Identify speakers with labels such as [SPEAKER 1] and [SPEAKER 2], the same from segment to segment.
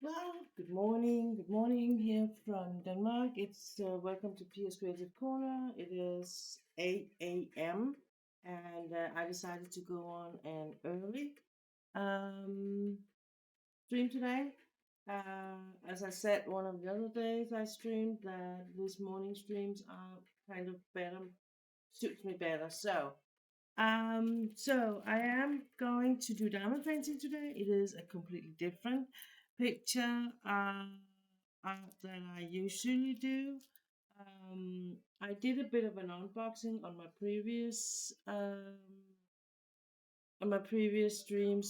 [SPEAKER 1] Well, good morning. Good morning here from Denmark. It's welcome to Pia's Creative Corner. It is 8 a.m. and I decided to go on an early um, stream today. As I said one of the other days I streamed that this morning streams are kind of better, suits me better. So I am going to do diamond painting today. It is a completely different picture that I usually do. I did a bit of an unboxing on my previous stream.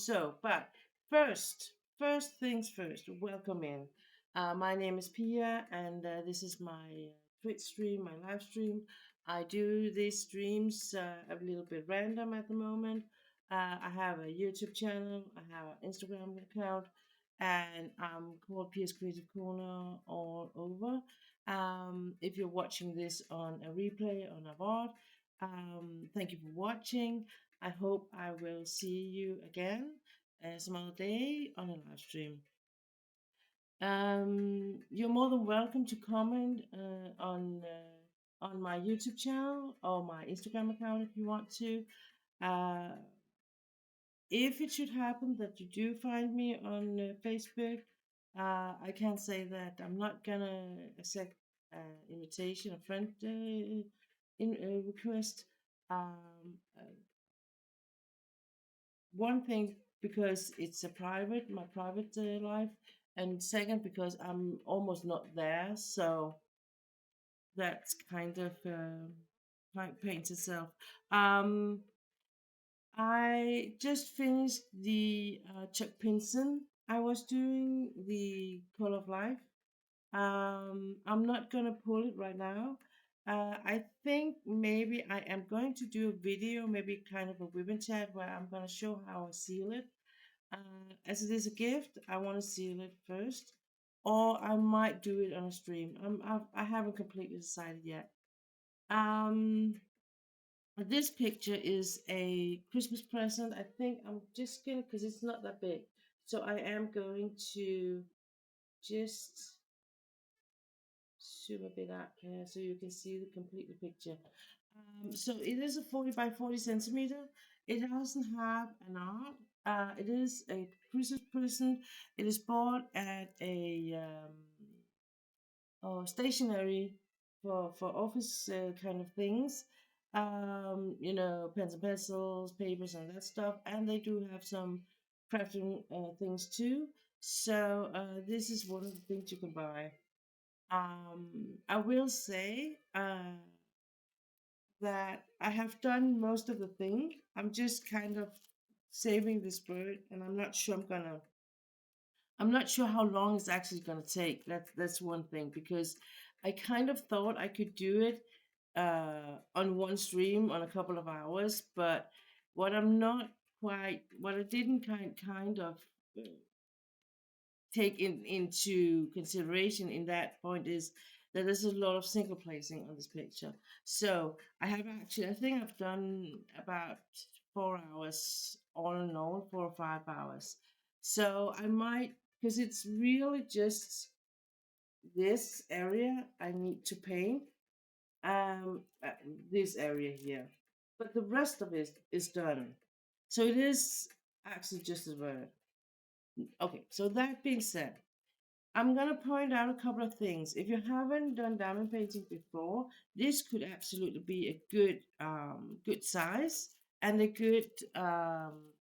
[SPEAKER 1] But first, first things first. Welcome in. My name is Pia, and this is my Twitch stream, my live stream. I do these streams a little bit random at the moment. I have a YouTube channel, I have an Instagram account, and I'm called Pia's Creative Corner all over. If you're watching this on a replay on a VOD, thank you for watching. I hope I will see you again some other day on a live stream. You're more than welcome to comment on my YouTube channel or my Instagram account if you want to. Uh, if it should happen that you do find me on Facebook, I can say that I'm not gonna accept invitation, a friend request. Um, uh, One thing because it's my private life, and second because I'm almost not there, so that's kind of paints itself. Um, I just finished the Chuck Pinson. I was doing the Call of Life. I'm not gonna pull it right now. I think maybe I am going to do a video, maybe kind of a ribbon chat where I'm gonna show how I seal it. As it is a gift, I want to seal it first, or I might do it on a stream. I haven't completely decided yet. Um, this picture is a Christmas present. I think I'm just gonna, because it's not that big, so I am going to just zoom a bit out here so you can see the complete picture. So it is a 40 by 40 centimeter. It doesn't have an arm. It is a Christmas present. It is bought at a stationery for office kind of things. Pens and pencils, papers, and that stuff. And they do have some crafting things too. So this is one of the things you can buy. I will say that I have done most of the thing. I'm just kind of saving this bird, and I'm not sure how long it's actually gonna take. That's one thing, because I kind of thought I could do it on one stream on a couple of hours, but what I didn't kind of uh, take into consideration in that point is that there's a lot of single placing on this picture. So I think I've done about 4 hours, all in all, 4 or 5 hours. So I might, because it's really just this area I need to paint, this area here, but the rest of it is done. So it is actually just as well. Okay, so that being said, I'm gonna point out a couple of things. If you haven't done diamond painting before, this could absolutely be a good size and a good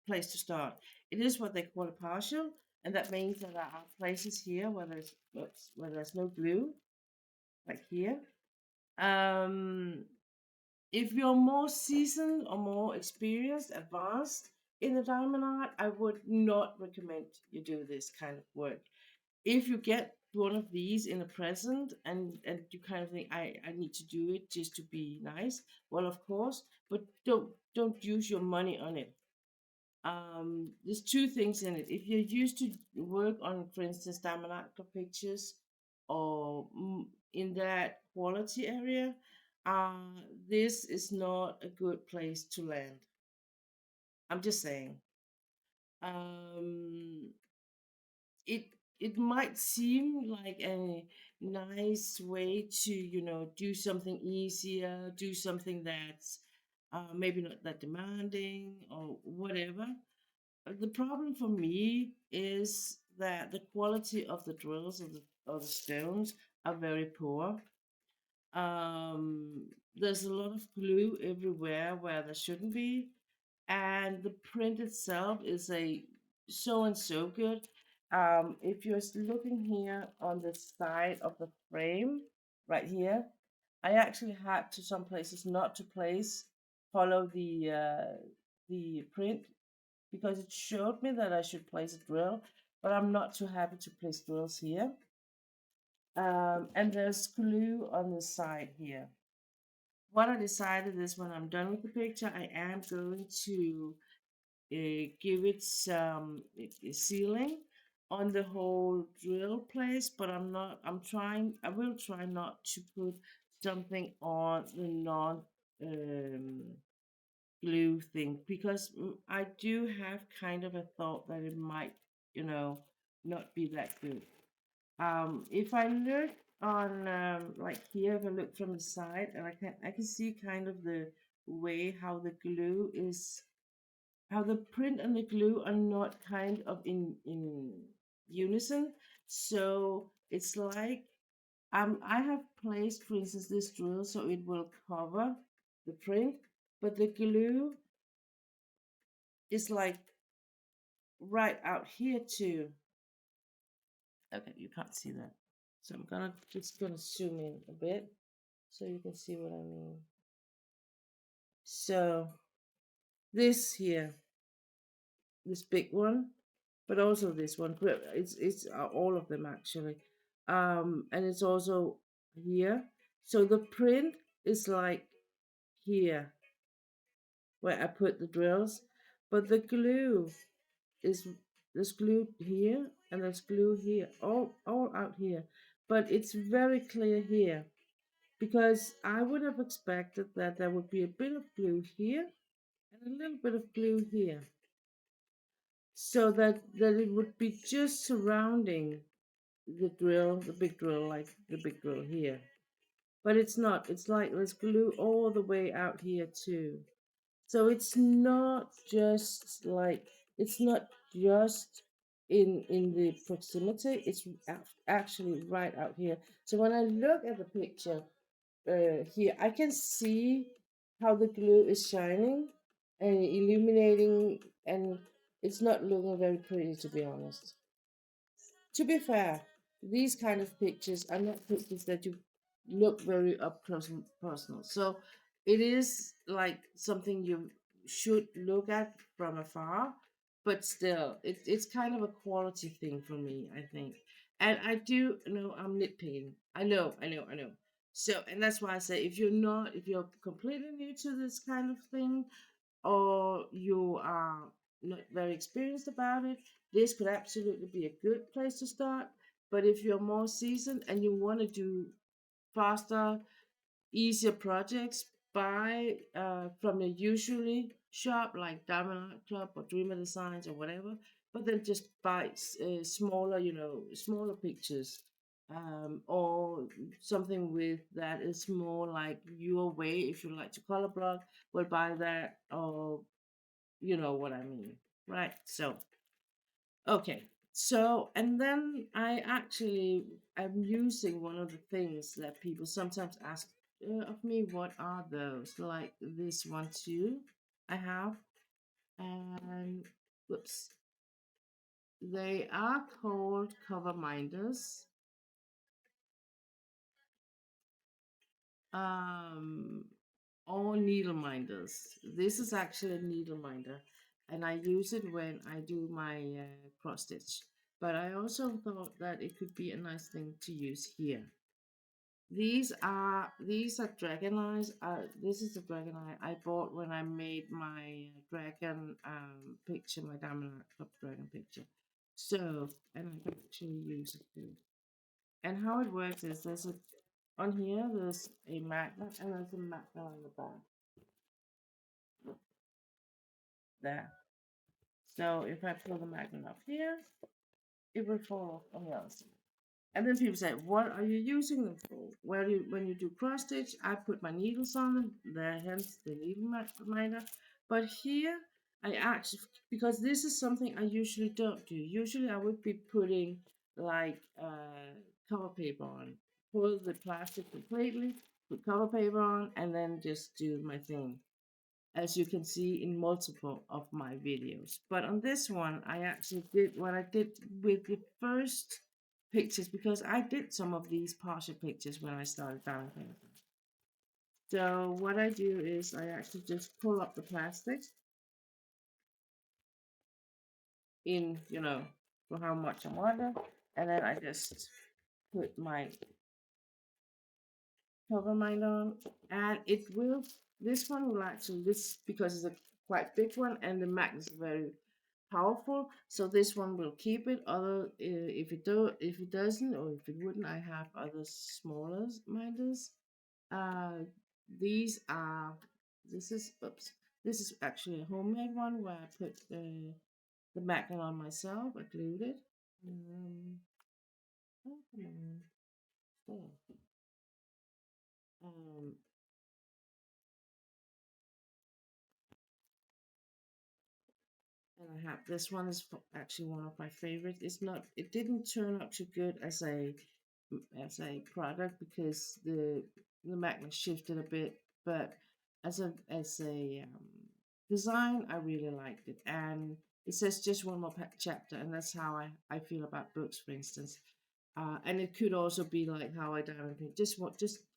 [SPEAKER 1] place to start. It is what they call a partial, and that means that there are places here where there's no glue, like here. Um, if you're more seasoned or more experienced, advanced in the diamond art, I would not recommend you do this kind of work. If you get one of these in a present and you kind of think I need to do it just to be nice, well of course, but don't use your money on it. There's two things in it. If you're used to work on, for instance, diamond art pictures or in that quality area, this is not a good place to land. I'm just saying. Um, it it might seem like a nice way to do something easier, do something that's maybe not that demanding or whatever. The problem for me is that the quality of the drills of the stones are very poor. There's a lot of glue everywhere where there shouldn't be, and the print itself is a so and so good. If you're looking here on the side of the frame, right here, I actually had to some places not to follow the print because it showed me that I should place a drill, but I'm not too happy to place drills here. And there's glue on the side here. What I decided is when I'm done with the picture, I am going to give it some sealing on the whole drill place, but I will try not to put something on the non um, glue thing because I do have kind of a thought that it might, you know, not be that good. If I look on like here, if I look from the side, and I can see kind of the way how the glue is, how the print and the glue are not kind of in unison. So it's like I have placed, for instance, this drill so it will cover the print, but the glue is like right out here too. Okay, you can't see that. So I'm gonna just gonna zoom in a bit so you can see what I mean. So this here, this big one, but also this one. It's all of them actually, and it's also here. So the print is like here where I put the drills, but the glue is there's glue here and there's glue here, all out here, but it's very clear here because I would have expected that there would be a bit of glue here and a little bit of glue here, so that it would be just surrounding the drill, the big drill, like the big drill here. But it's not. It's like there's glue all the way out here too. So it's not just in the proximity. It's actually right out here. So when I look at the picture here, I can see how the glue is shining and illuminating, and it's not looking very pretty, to be honest. To be fair, these kind of pictures are not pictures that you look very up close and personal. So it is like something you should look at from afar, but still, it's kind of a quality thing for me, I think. And I do know I'm nitpicking. I know. So, and that's why I say if you're completely new to this kind of thing, or you are not very experienced about it, this could absolutely be a good place to start. But if you're more seasoned and you want to do faster, easier projects, buy from a usually shop like Diamond Art Club or Dreamer Designs or whatever. But then just buy smaller, smaller pictures. or something with that is more like your way. If you like to color block, will buy that, or you know what I mean, right? So okay, so and then I actually am using one of the things that people sometimes ask of me. What are those? Like this one too, I have, and whoops, they are called cover minders. Um, or needle minders. This is actually a needle minder, and I use it when I do my cross stitch. But I also thought that it could be a nice thing to use here. These are dragon eyes. This is the dragon eye I bought when I made my dragon picture, my Diamond Art Club dragon picture. So, and I can actually use it too. And how it works is there's a on here there's a magnet and there's a magnet on the back there. So if I pull the magnet up here, it will fall off on the other side. And then people say, "What are you using them for?" Well, when you do cross stitch, I put my needles on them. There, hence the needle minder. But here, I actually, because this is something I usually don't do. Usually, I would be putting like cover paper on, pull the plastic completely, put cover paper on, and then just do my thing, as you can see in multiple of my videos. But on this one, I actually did what I did with the first pictures, because I did some of these partial pictures when I started down here. So what I do is I actually just pull up the plastic in, for how much I want it, and then I just put my cover mine on, and this one will actually, this, because it's a quite big one and the magnet is very powerful, so this one will keep it. Other if it doesn't, or if it wouldn't, I have other smaller minders. uh these are this is oops this is actually a homemade one where I put the magnet on myself. I glued it. Oh, come on. There. um and I have this one is actually one of my favorites. It didn't turn out too good as a product, because the magnet shifted a bit, but as a design, I really liked it. And it says just one more chapter, and that's how I feel about books, for instance. And it could also be like how I diamond paint.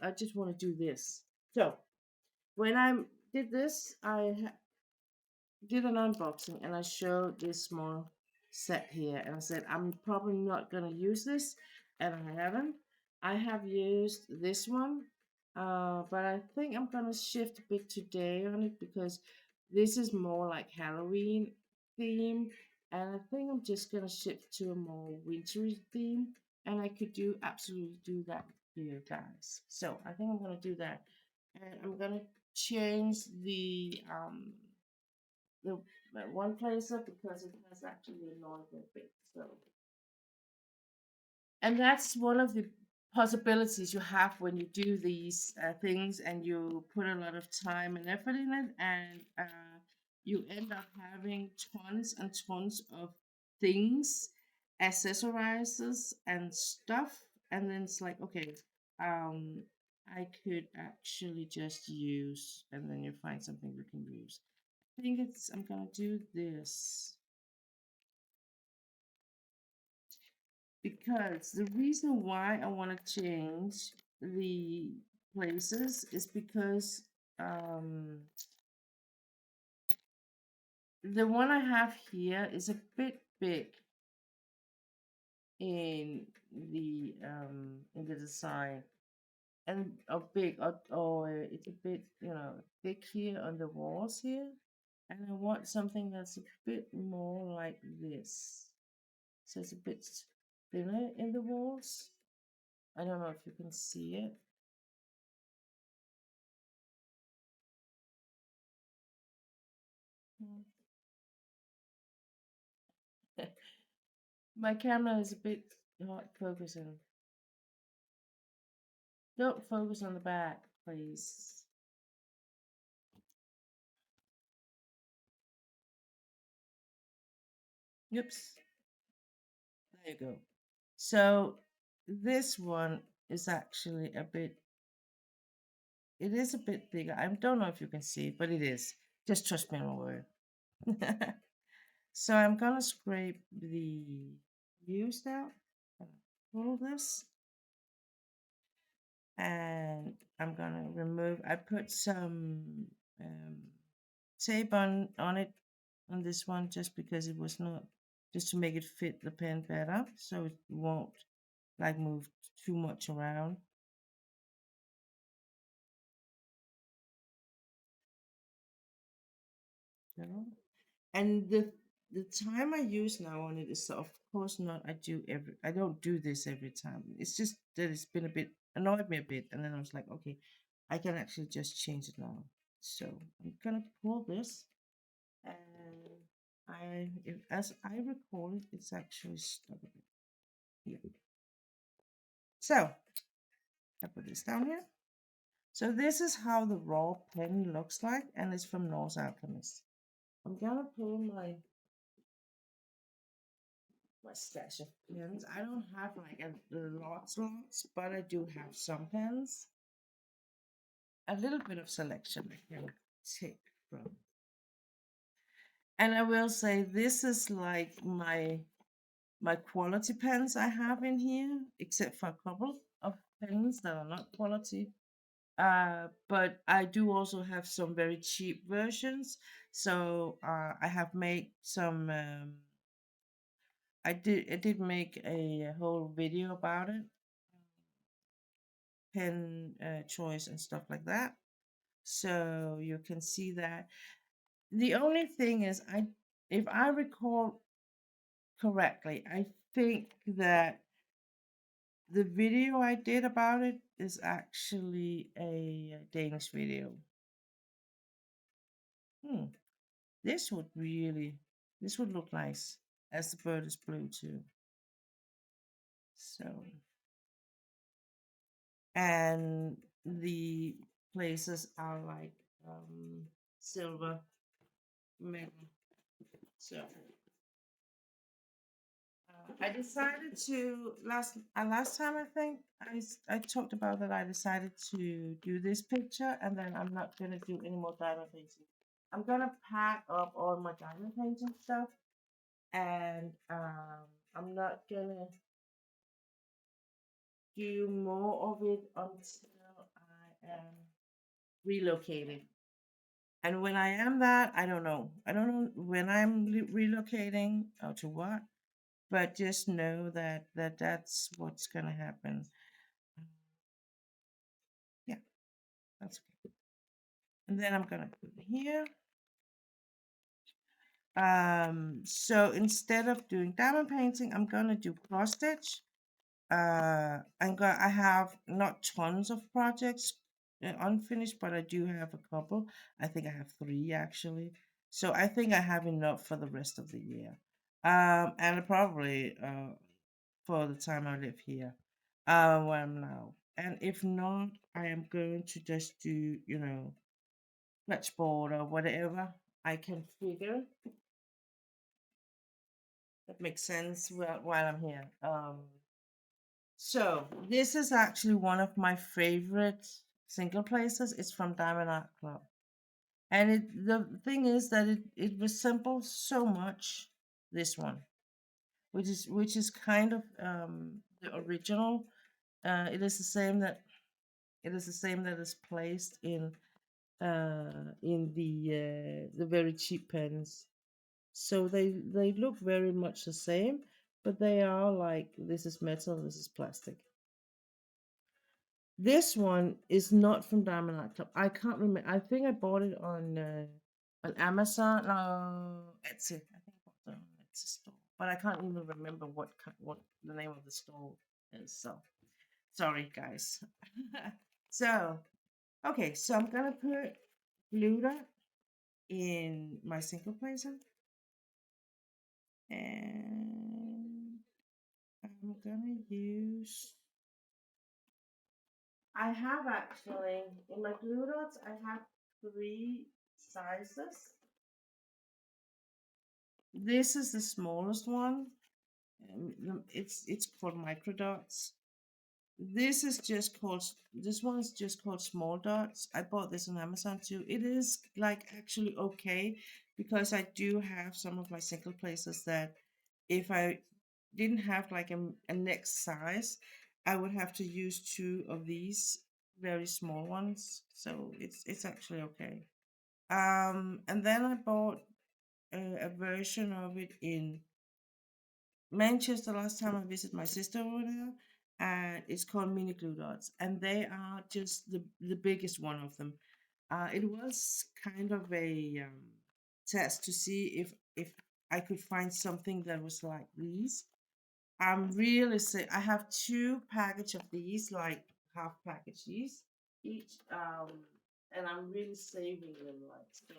[SPEAKER 1] I just want to do this. So when I did this, did an unboxing and I showed this small set here, and I said I'm probably not gonna use this, and I haven't. I have used this one, but I think I'm gonna shift a bit today on it, because this is more like Halloween theme, and I think I'm just gonna shift to a more wintry theme, and I could do absolutely do that here, guys. So I think I'm gonna do that, and I'm gonna change the one placer, because it has actually annoyed me a bit. So, and that's one of the possibilities you have when you do these things and you put a lot of time and effort in it, and you end up having tons and tons of things, accessorizes and stuff, and then it's like, okay, um, I could actually just use, and then you find something you can use. I think I'm gonna do this, because the reason why I want to change the places is because um, the one I have here is a bit big in the design, and a big, or it's a bit, thick here on the walls here, and I want something that's a bit more like this, so it's a bit thinner in the walls. I don't know if you can see it. Mm. My camera is a bit not focusing. Don't focus on the back, please. Oops. There you go. So this one is actually a bit, it is a bit bigger. I don't know if you can see it, but it is. Just trust me on my word. So I'm gonna scrape the used out, pull this, and I'm gonna remove. I put some um, tape on it on this one just because it was not, just to make it fit the pen better, so it won't like move too much around. You know? And the time I use now on it is of course not I don't do this every time. It's just that it's been a bit annoyed me a bit, and then I was like, okay, I can actually just change it now. So I'm gonna pull this, and as I recall it, it's actually stuck a bit here. So I put this down here. So this is how the raw pen looks like, and it's from Norse Alchemist. I'm gonna pull my stash of pens. I don't have like a lots, but I do have some pens. A little bit of selection I can take from. And I will say this is like my quality pens I have in here, except for a couple of pens that are not quality. But I do also have some very cheap versions. So I have made some. I did make a whole video about it, pen choice and stuff like that. So you can see that. The only thing is, if I recall correctly, I think that the video I did about it is actually a Danish video. Hmm. This would really, this would look nice as the bird is blue too. So, and the places are like silver metal. So I decided to last time I think I talked about that I decided to do this picture, and then I'm not gonna do any more diamond painting. I'm gonna pack up all my diamond painting stuff, and I'm not gonna do more of it until I am relocated. And when I am that, I don't know. I don't know when I'm relocating or to what, but just know that's what's gonna happen. Yeah, that's okay. And then I'm gonna put it here. So instead of doing diamond painting, I'm gonna do cross stitch. I have not tons of projects unfinished, but I do have a couple. I think I have three actually. So I think I have enough for the rest of the year. And probably for the time I live here, where I'm now. And if not, I am going to just do, board or whatever I can figure that makes sense while I'm here. So this is actually one of my favorite single places. It's from Diamond Art Club, and the thing is that it resembles so much this one, which is kind of the original. It is the same that is placed in the very cheap pens. So they look very much the same, but they are like, this is metal, this is plastic. This one is not from Diamond Art Club. I can't remember. I think I bought it on Amazon. No, Etsy. I think I bought it on Etsy store, but I can't even remember what the name of the store is. So sorry, guys. So okay, so I'm gonna put glitter in my single placer, and I'm gonna use. I have actually in my glue dots. I have three sizes. This is the smallest one. It's called micro dots. This one is just called small dots. I bought this on Amazon too. It is like actually okay because I do have some of my single places that if I didn't have like a next size, I would have to use two of these very small ones. So it's actually okay. And then I bought a version of it in Manchester last time I visited my sister over there, and it's called Mini Glue Dots, and they are just the biggest one of them. It was kind of a test to see if I could find something that was like these. I'm really say I have two package of these, like half package these each, and I'm really saving them like so.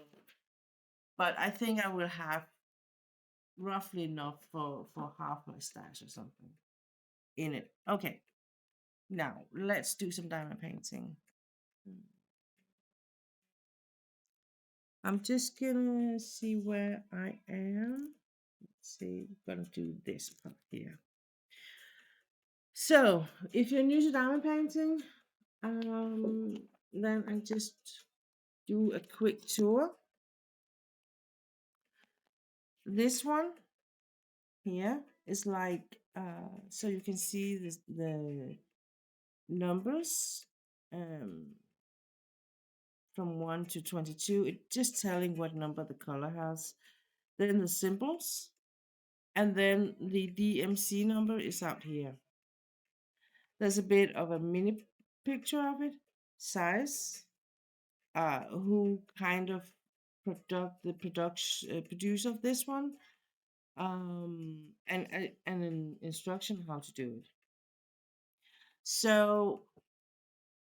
[SPEAKER 1] But I think I will have roughly enough for half my stash or something in it. Okay, now let's do some diamond painting. I'm just gonna see where I am. Let's see, I'm gonna do this part here. So, if you're new to diamond painting, then I just do a quick tour. This one here is like, so you can see the numbers. Um, from 1 to 22. It's just telling what number the color has. Then the symbols, and then the DMC number is out here. There's a bit of a mini picture of it, size, who kind of producer of this one, and an instruction how to do it. So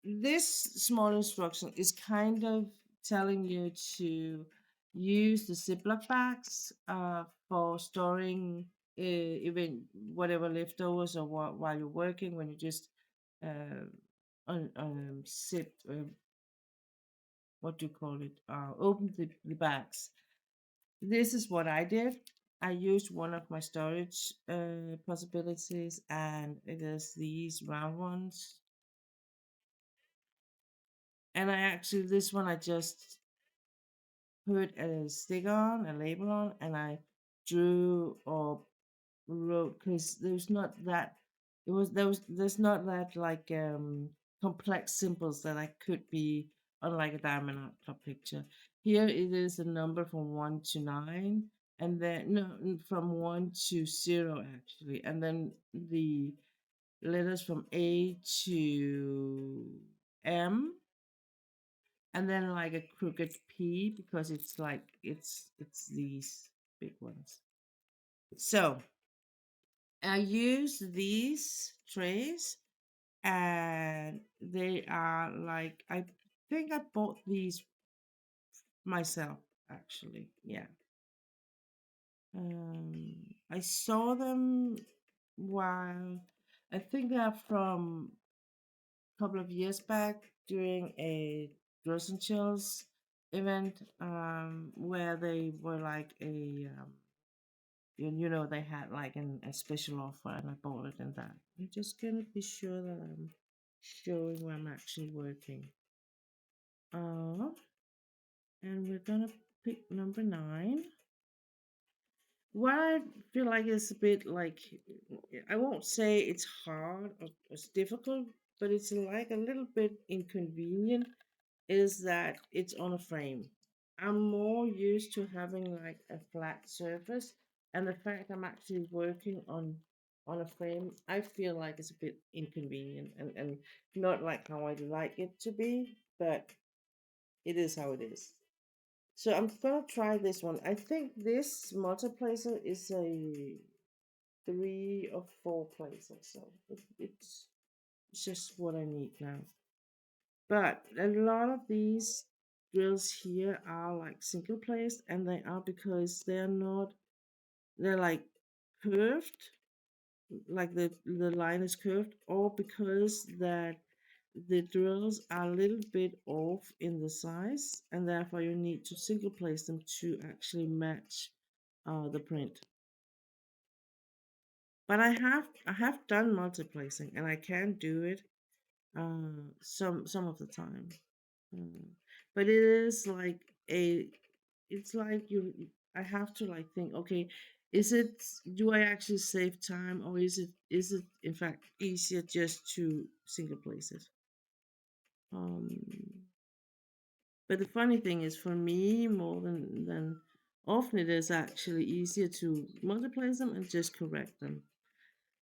[SPEAKER 1] this small instruction is kind of telling you to use the Ziploc bags for storing even whatever leftovers or while you're working when you just uh, sit what do you call it open the bags. This is what I did. I used one of my storage possibilities, and it is these round ones. And I actually, this one I just put a sticker on, a label on, and I drew or wrote because there's not that there's not that like complex symbols that I could be unlike a diamond art club picture. Here it is a number from 1 to 9, and then no from 1 to 0 actually, and then the letters from A to M, and then like a crooked P because it's like it's these big ones. So I use these trays, and they are like I think I bought these myself actually. Yeah. I saw them while I think they're from a couple of years back during a Girls and Chills event, where they were like you know, they had like a special offer, and I bought it in that. I'm just gonna be sure that I'm showing where I'm actually working. Uh, and we're gonna pick number 9. What I feel like is a bit like, I won't say it's hard or it's difficult, but it's like a little bit inconvenient, is that it's on a frame. I'm more used to having like a flat surface, and the fact I'm actually working on a frame, I feel like it's a bit inconvenient and not like how I'd like it to be, but it is how it is. So I'm gonna try this one. I think this multiplacer is a 3 or 4 placer, so it's just what I need now. But a lot of these drills here are like single placed, and they are because they're like curved, like the line is curved, or because that the drills are a little bit off in the size, and therefore you need to single place them to actually match the print. But I have done multi-placing, and I can do it some of the time. Mm. But it is like a it's like I have to like think, okay, is it do I actually save time, or is it in fact easier just to single place it? Um but the funny thing is, for me, more than often, it is actually easier to multiply them and just correct them.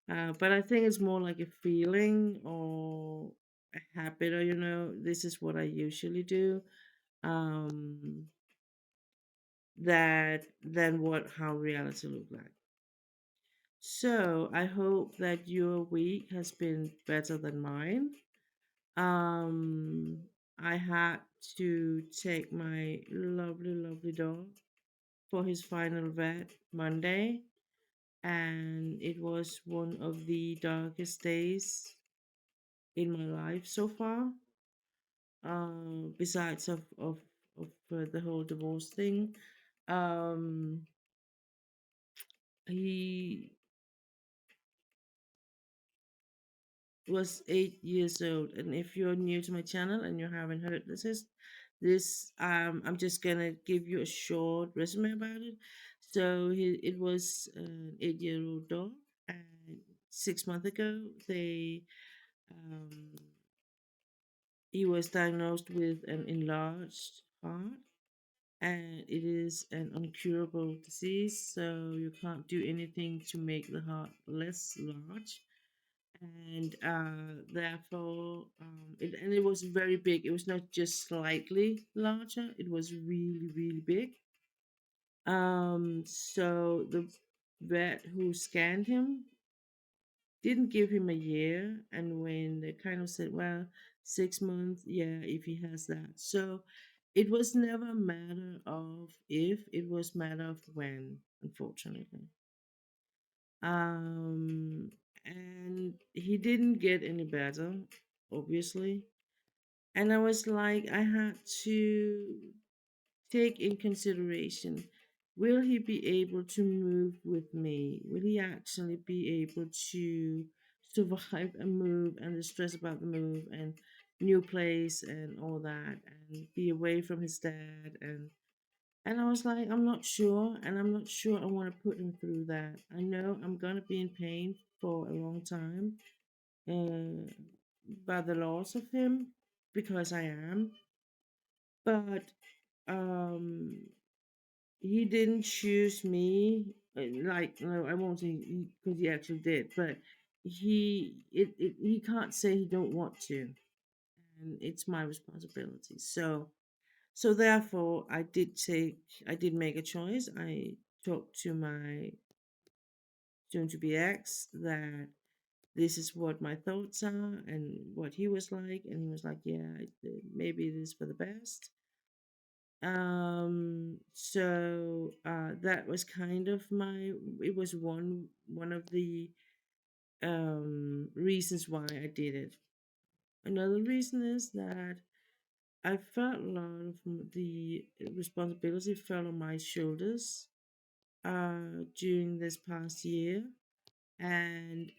[SPEAKER 1] But I think it's more like a feeling or a habit, or this is what I usually do. Um, that than what how reality look like. So I hope that your week has been better than mine. Um, I had to take my lovely, lovely dog for his final vet Monday, and it was one of the darkest days in my life so far. Besides of the whole divorce thing, um, he was 8 years old. And if you're new to my channel and you haven't heard this, I'm just gonna give you a short resume about it. So it was an 8-year-old dog, and 6 months ago um, he was diagnosed with an enlarged heart, and it is an incurable disease. So you can't do anything to make the heart less large, and and it was very big. It was not just slightly larger, it was really, really big. So the vet who scanned him didn't give him a year, and when they kind of said, well, 6 months, yeah, if he has that. So it was never a matter of if, it was matter of when, unfortunately. um and he didn't get any better, obviously. And I was like, I had to take in consideration, will he be able to move with me? Will he actually be able to survive a move and the stress about the move and new place and all that, and be away from his dad? And I was like, I'm not sure, and I'm not sure I want to put him through that. I know I'm gonna be in pain for a long time, uh, by the loss of him, because I am. But um, he didn't choose me. Like, no, I won't say because he actually did, but he can't say he don't want to, and it's my responsibility. So therefore, I did make a choice. I talked to my soon to be ex that this is what my thoughts are and what he was like, and he was like, yeah, maybe it is for the best. That was kind of my it was one of the reasons why I did it. Another reason is that I felt a lot of the responsibility fell on my shoulders during this past year, and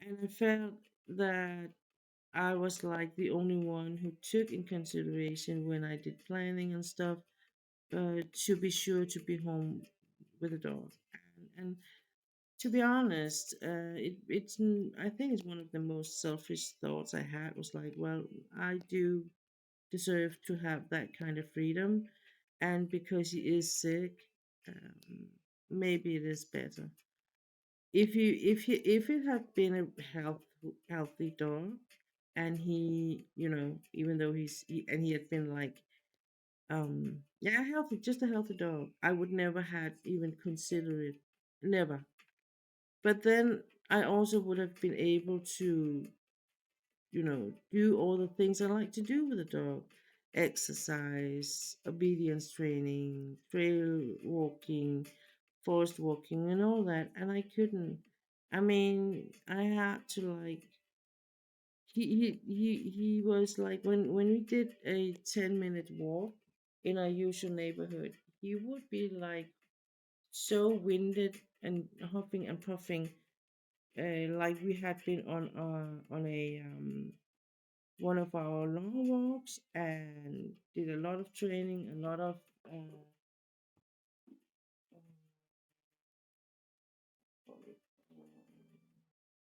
[SPEAKER 1] I felt that I was like the only one who took in consideration when I did planning and stuff, to be sure to be home with the dog. And to be honest, I think it's one of the most selfish thoughts I had, was like, well, I do deserve to have that kind of freedom, and because he is sick, um, maybe it is better. If it had been a healthy dog, and he, even though and he had been like, yeah, healthy, just a healthy dog, I would never had even considered it, never. But then I also would have been able to, do all the things I like to do with a dog: exercise, obedience training, trail walking, forest walking, and all that. And I couldn't. I mean, I had to like He was like, when we did a 10-minute walk in our usual neighborhood, he would be like so winded and huffing and puffing, like we had been on a one of our long walks and did a lot of training, a lot of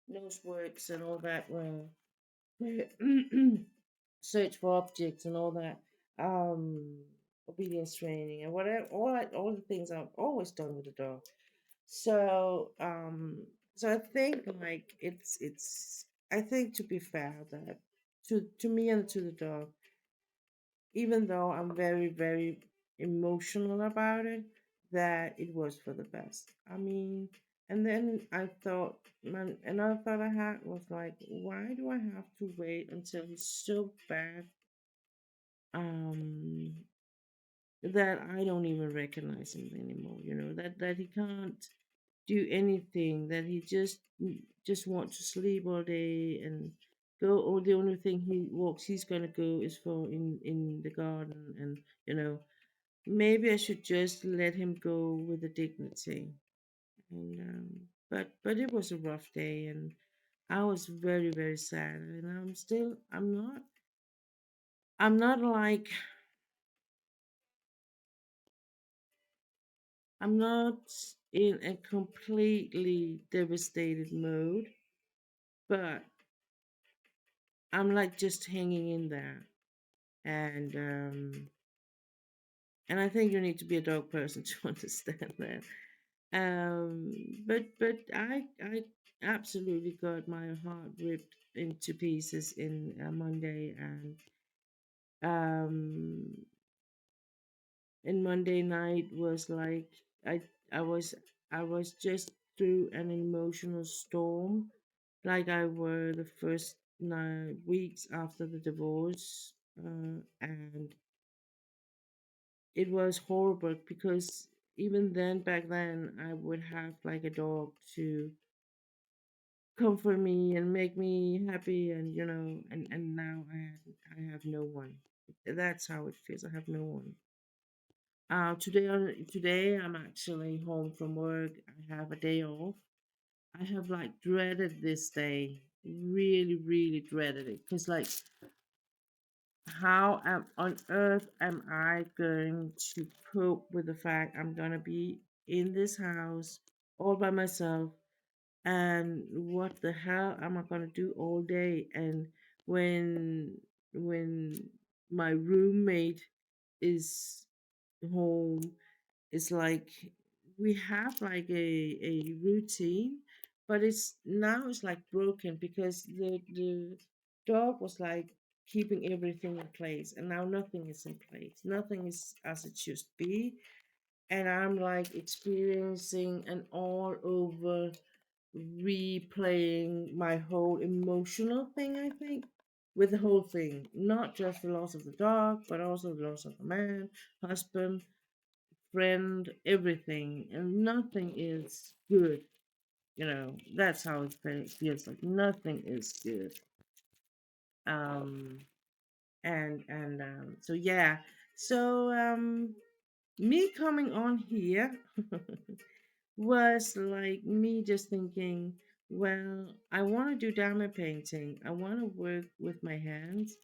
[SPEAKER 1] nose works and all that. Search for objects and all that. Um, Obedience training and whatever, all the things I've always done with the dog. So so I think like it's I think, to be fair, that to me and to the dog, even though I'm very, very emotional about it, that it was for the best. I mean, and then I thought, man, another thought I had was like, why do I have to wait until he's so bad, um, that I don't even recognize him anymore? That he can't do anything, that he just wants to sleep all day and go, or the only thing he walks he's gonna go is for in the garden. And maybe I should just let him go with the dignity. And but it was a rough day, and I was very, very sad, and I'm not like, I'm not in a completely devastated mode, but I'm like just hanging in there. And and I think you need to be a dog person to understand that. But I absolutely got my heart ripped into pieces in Monday. Um and Monday night was like, I I was I was just through an emotional storm, like I were the first 9 weeks after the divorce. And it was horrible because even then, back then, I would have like a dog to comfort me and make me happy, and and now I have no one. That's how it feels. I have no one. Today I'm actually home from work. I have a day off. I have like dreaded this day, really, really dreaded it, because like, how on earth am I going to cope with the fact I'm gonna be in this house all by myself? And what the hell am I gonna do all day? And when when my roommate is home, it's like we have like a routine, but it's like broken, because the dog was like keeping everything in place, and now nothing is in place. Nothing is as it should be. And I'm like experiencing an all over replaying my whole emotional thing, I think, with the whole thing. Not just the loss of the dog, but also the loss of the man, husband, friend, everything. And nothing is good. That's how it feels like. Nothing is good. Um, and so yeah. So me coming on here was like me just thinking, well, I want to do diamond painting. I want to work with my hands.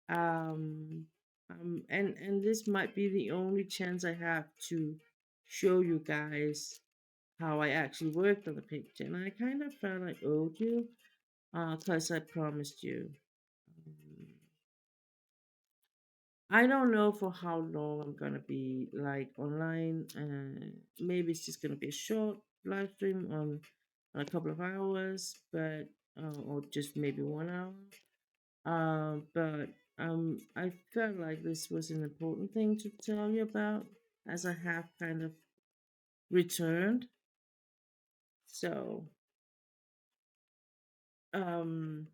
[SPEAKER 1] Um, and this might be the only chance I have to show you guys how I actually worked on the picture. And I kind of felt like owed you, because I promised you. Um, I don't know for how long I'm gonna be like online. Maybe it's just gonna be a short live stream on a couple of hours, but or just maybe 1 hour. But I felt like this was an important thing to tell you about, as I have kind of returned. So um,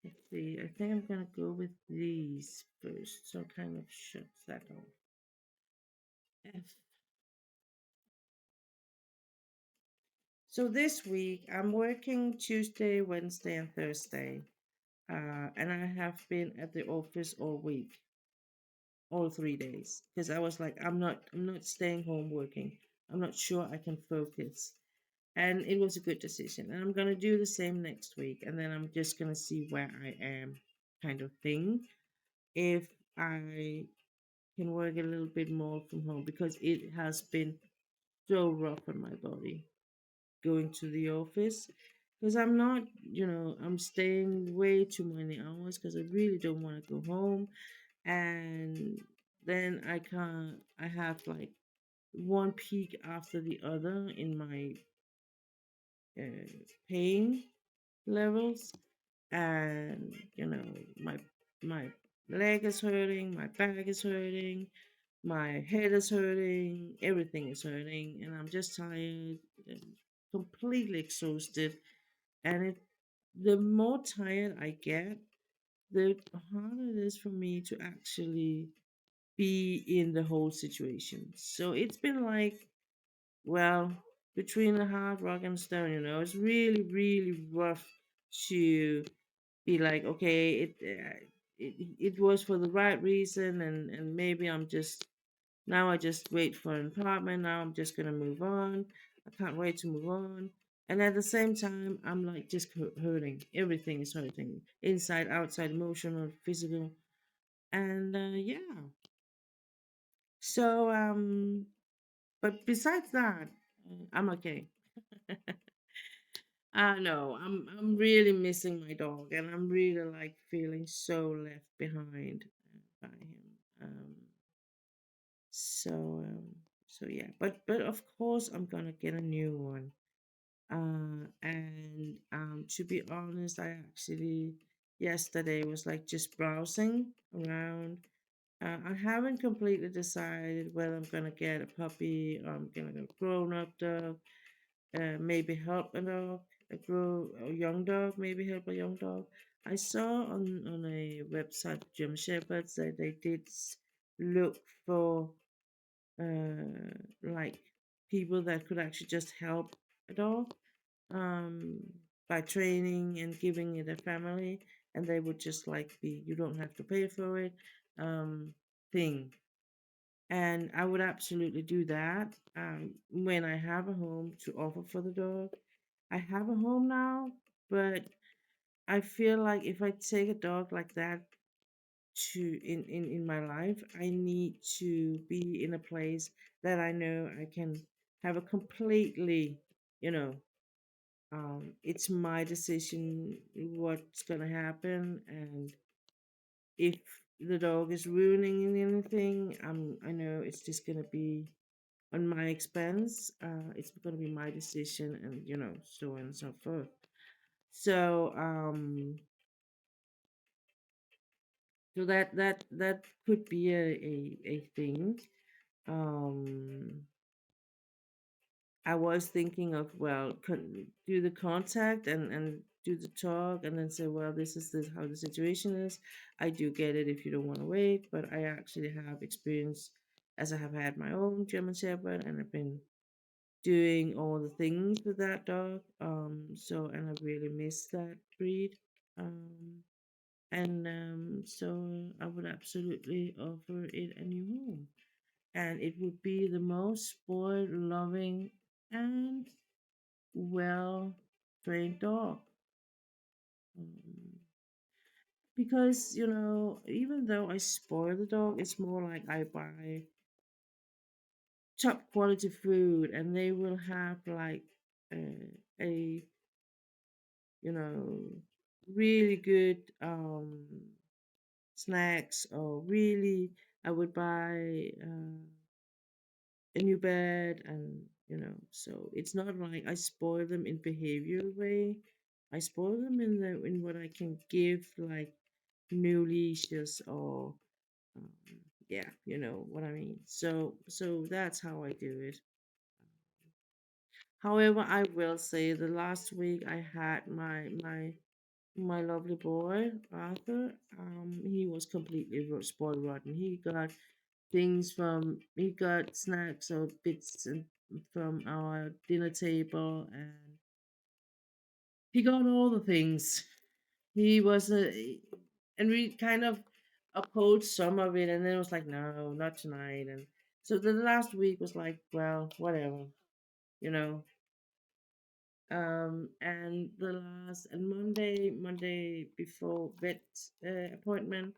[SPEAKER 1] let's see. I think I'm gonna go with these first. So kind of shuts that off. F. So this week I'm working Tuesday, Wednesday, and Thursday. And I have been at the office all week, all 3 days, because I was like, I'm not staying home working. I'm not sure I can focus. And it was a good decision. And I'm gonna do the same next week, and then I'm just gonna see where I am, kind of thing. If I can work a little bit more from home, because it has been so rough on my body going to the office. Because I'm not, I'm staying way too many hours because I really don't want to go home. And then I have like one peak after the other in my pain levels. And, my leg is hurting, my back is hurting, my head is hurting, everything is hurting, and I'm just tired and completely exhausted. And the more tired I get, the harder it is for me to actually be in the whole situation. So it's been like, well, between the hard rock and stone, it's really, really rough to be like, okay, it was for the right reason, and maybe I'm just now I just wait for an apartment. Now I'm just gonna move on. I can't wait to move on. And at the same time, I'm like just hurting. Everything is hurting, inside, outside, emotional, physical, and yeah. So but besides that, I'm okay. No, I'm really missing my dog, and I'm really like feeling so left behind by him. So so yeah, but of course I'm gonna get a new one. And to be honest, I actually yesterday was like just browsing around. I haven't completely decided whether I'm gonna get a puppy or I'm gonna get a grown up dog. Maybe help a dog, a young dog, maybe help a young dog. I saw on a website, German Shepherds, that they did look for like people that could actually just help a dog, um, by training and giving it a family, and they would just like be, you don't have to pay for it, thing. And I would absolutely do that, when I have a home to offer for the dog. I have a home now, but I feel like if I take a dog like that to in my life, I need to be in a place that I know I can have a completely, you know, it's my decision what's gonna happen. And if the dog is ruining anything, I know it's just gonna be on my expense. It's gonna be my decision, and so on and so forth. So that could be a thing. um I was thinking of, well, do the contact and do the talk, and then say, well, this how the situation is. I do get it if you don't want to wait, but I actually have experience, as I have had my own German Shepherd, and I've been doing all the things with that dog. So, and I really miss that breed. Um, and so I would absolutely offer it a new home, and it would be the most spoiled, loving, and well trained dog. Um, because, even though I spoil the dog, it's more like I buy top quality food, and they will have like a you know really good snacks, or really I would buy a new bed. And so it's not like I spoil them in behavioral way. I spoil them in what I can give, like new leashes, or um, yeah, you know what I mean. So that's how I do it. However, I will say the last week I had my lovely boy Arthur. He was completely spoiled rotten. He got snacks or bits and from our dinner table, and he got all the things. He was a, and we kind of opposed some of it, and then it was like, no, not tonight. And so the last week was like, well, whatever, you know. And the last and Monday before vet appointment,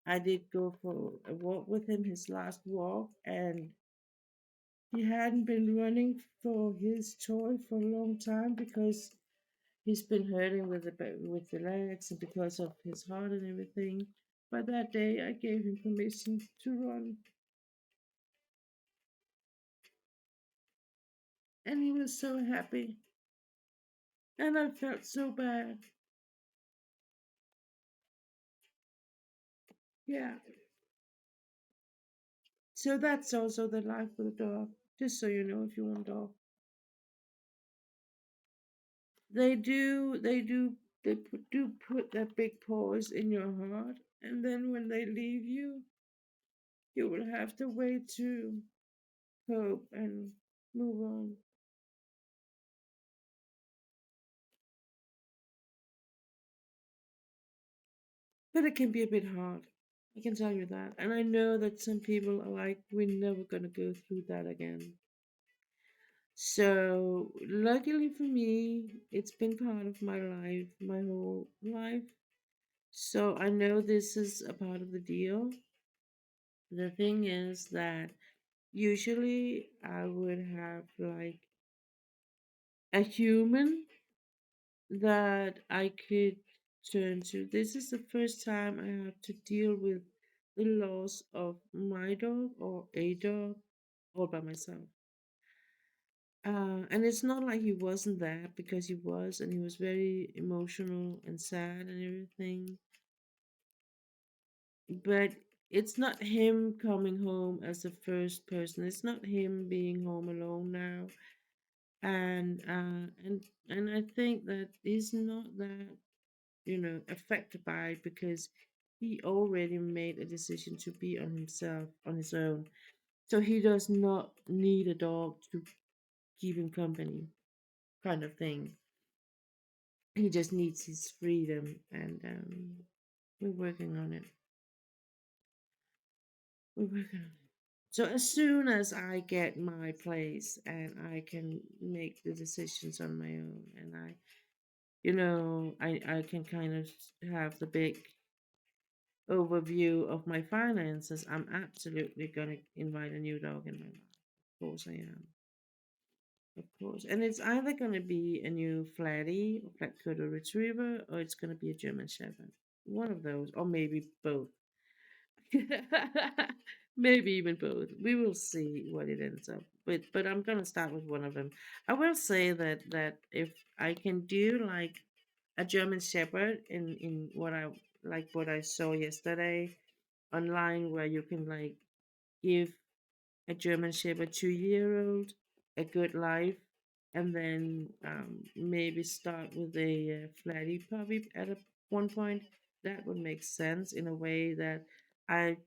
[SPEAKER 1] I did go for a walk with him, his last walk, and he hadn't been running for his toy for a long time because he's been hurting with the legs and because of his heart and everything. But that day, I gave him permission to run, and he was so happy, and I felt so bad. Yeah. So that's also the life with a dog. Just so you know, if you want a dog, do put their big paws in your heart, and then when they leave you, you will have to wait to hope and move on. But it can be a bit hard. I can tell you that. And I know that some people are like, we're never going to go through that again. So, luckily for me, it's been part of my life, my whole life. So, I know this is a part of the deal. The thing is that usually I would have like a human that I could turn to. This is the first time I have to deal with the loss of my dog or a dog all by myself. And it's not like he wasn't there because he was, and he was very emotional and sad and everything. But it's not him coming home as the first person. It's not him being home alone now. And I think that he's not that affected by it because he already made a decision to be on himself on his own. So he does not need a dog to keep him company, kind of thing. He just needs his freedom, and we're working on it. We're working on it. So as soon as I get my place and I can make the decisions on my own, and I can kind of have the big overview of my finances, I'm absolutely gonna invite a new dog in my life. Of course I am. Of course. And it's either gonna be a new flatty or flat coated retriever or it's gonna be a German Shepherd. One of those, or maybe both. Maybe even both. We will see what it ends up with. But I'm gonna start with one of them. I will say that if I can do like a German Shepherd in what I saw yesterday online, where you can like give a German Shepherd 2 year old a good life, and then maybe start with a flatty puppy at one point. That would make sense in a way that I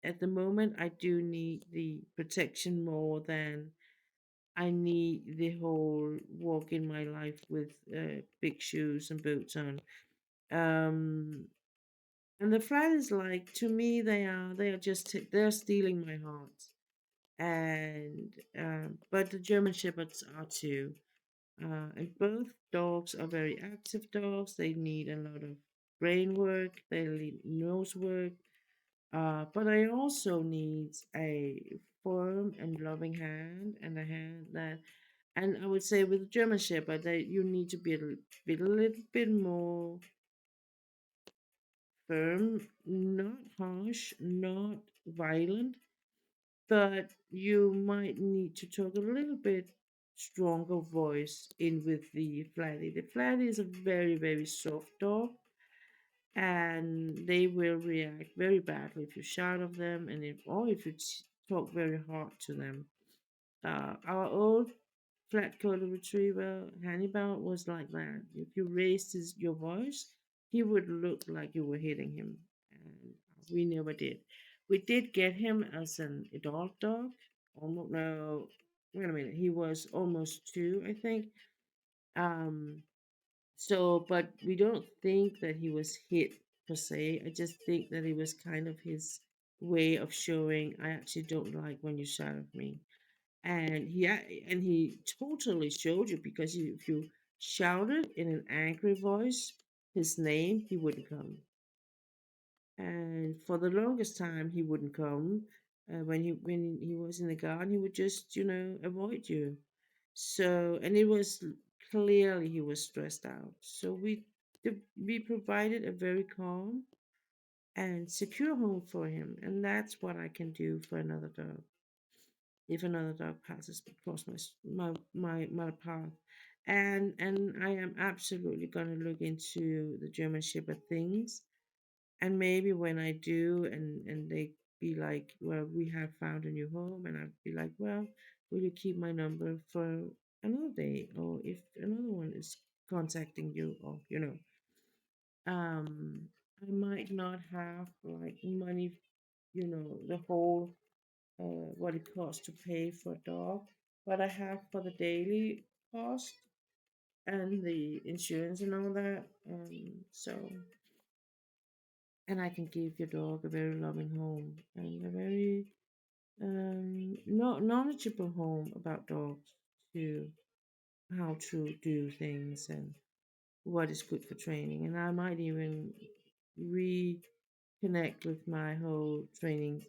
[SPEAKER 1] at the moment I do need the protection more than I need the whole walk in my life with big shoes and boots on. Um, and the flat is like, to me they are just they're stealing my heart. And but the German shepherds are too. And both dogs are very active dogs. They need a lot of brain work. They need nose work. But I also need a firm and loving hand, and a hand that, and I would say with the German Shepherd that you need to be a little bit more firm, not harsh, not violent, but you might need to talk a little bit stronger voice in with the flatty. The flatty is a very, very soft dog, and they will react very badly if you shout at them, and if you talk very hard to them. Our old flat-coated retriever Hannibal was like that. If you raised your voice, he would look like you were hitting him, and we never did. We did get him as an adult dog. Almost no. wait a minute, he was almost 2, I think. Um, so, but we don't think that he was hit per se. I just think that it was kind of his way of showing I actually don't like when you shout at me. And he totally showed you because if you shouted in an angry voice his name, he wouldn't come. And for the longest time, he wouldn't come. When he was in the garden, he would just avoid you. So, and it was clearly he was stressed out. So we provided a very calm and secure home for him, and that's what I can do for another dog if another dog passes across my path. And I am absolutely gonna look into the German Shepherd things, and maybe when I do, and they be like, well, we have found a new home, and I'd be like, well, will you keep my number for another day, or if another one is contacting you, or I might not have like money, the whole what it costs to pay for a dog, but I have for the daily cost and the insurance and all that. So, and I can give your dog a very loving home and a very knowledgeable home about dogs, to how to do things and what is good for training. And I might even reconnect with my whole training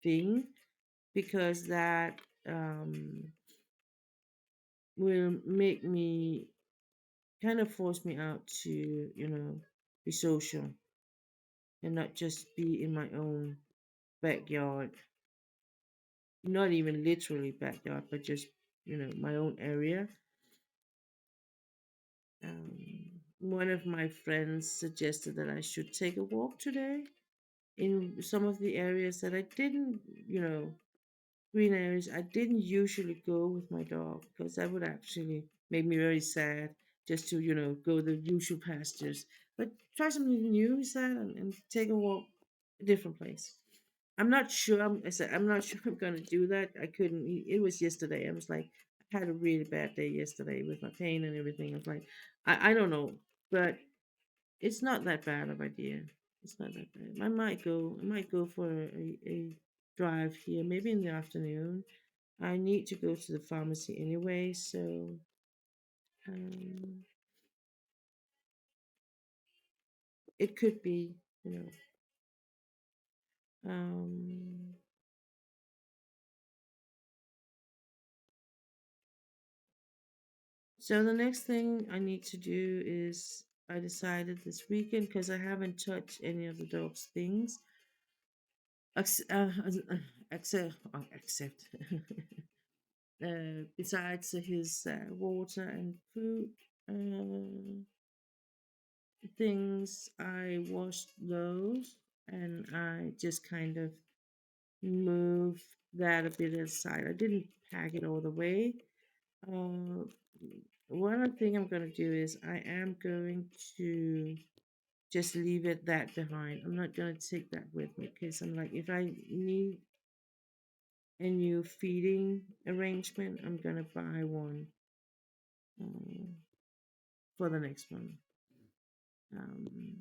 [SPEAKER 1] thing, because that will make me kind of force me out to, be social and not just be in my own backyard, not even literally backyard, but just, my own area. One of my friends suggested that I should take a walk today in some of the areas that I didn't, green areas I didn't usually go with my dog, because that would actually make me very sad just to, go the usual pastures. But try something new, he said, and take a walk a different place. I'm not sure. I said I'm not sure I'm gonna do that. I couldn't. It was yesterday. I was like, I had a really bad day yesterday with my pain and everything. I was like, I don't know, but it's not that bad of idea. It's not that bad. I might go. I might go for a drive here, maybe in the afternoon. I need to go to the pharmacy anyway, so um, it could be, you know. Um, so the next thing I need to do is I decided this weekend, because I haven't touched any of the dog's things, ex- uh, uh, except besides his water and food things. I washed those, and I just kind of move that a bit aside. I didn't pack it all the way. Uh, one other thing I'm going to do is I am going to just leave it that behind. I'm not going to take that with me, because I'm like, if I need a new feeding arrangement, I'm going to buy one uh, for the next one. Um,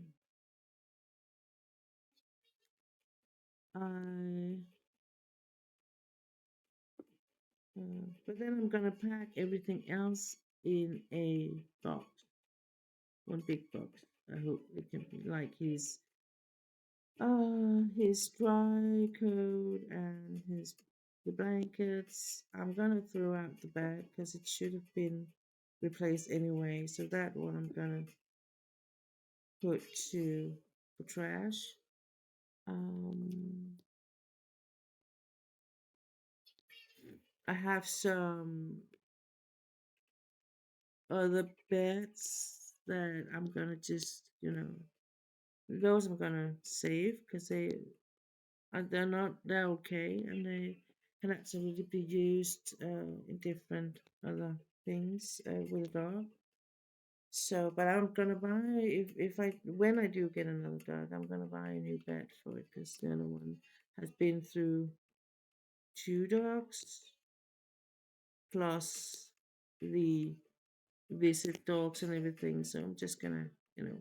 [SPEAKER 1] I but then I'm gonna pack everything else in a box, one big box. I hope it can be like his dry coat and his the blankets. I'm gonna throw out the bag because it should have been replaced anyway. So that one I'm gonna put to the trash. Um, I have some other beds that I'm gonna just those I'm gonna save because they're okay, and they can absolutely be used in different other things with a dog. So, but I'm gonna buy, if I when I do get another dog, I'm gonna buy a new bed for it, because the other one has been through two dogs. plus the visit dogs and everything. So I'm just gonna, you know,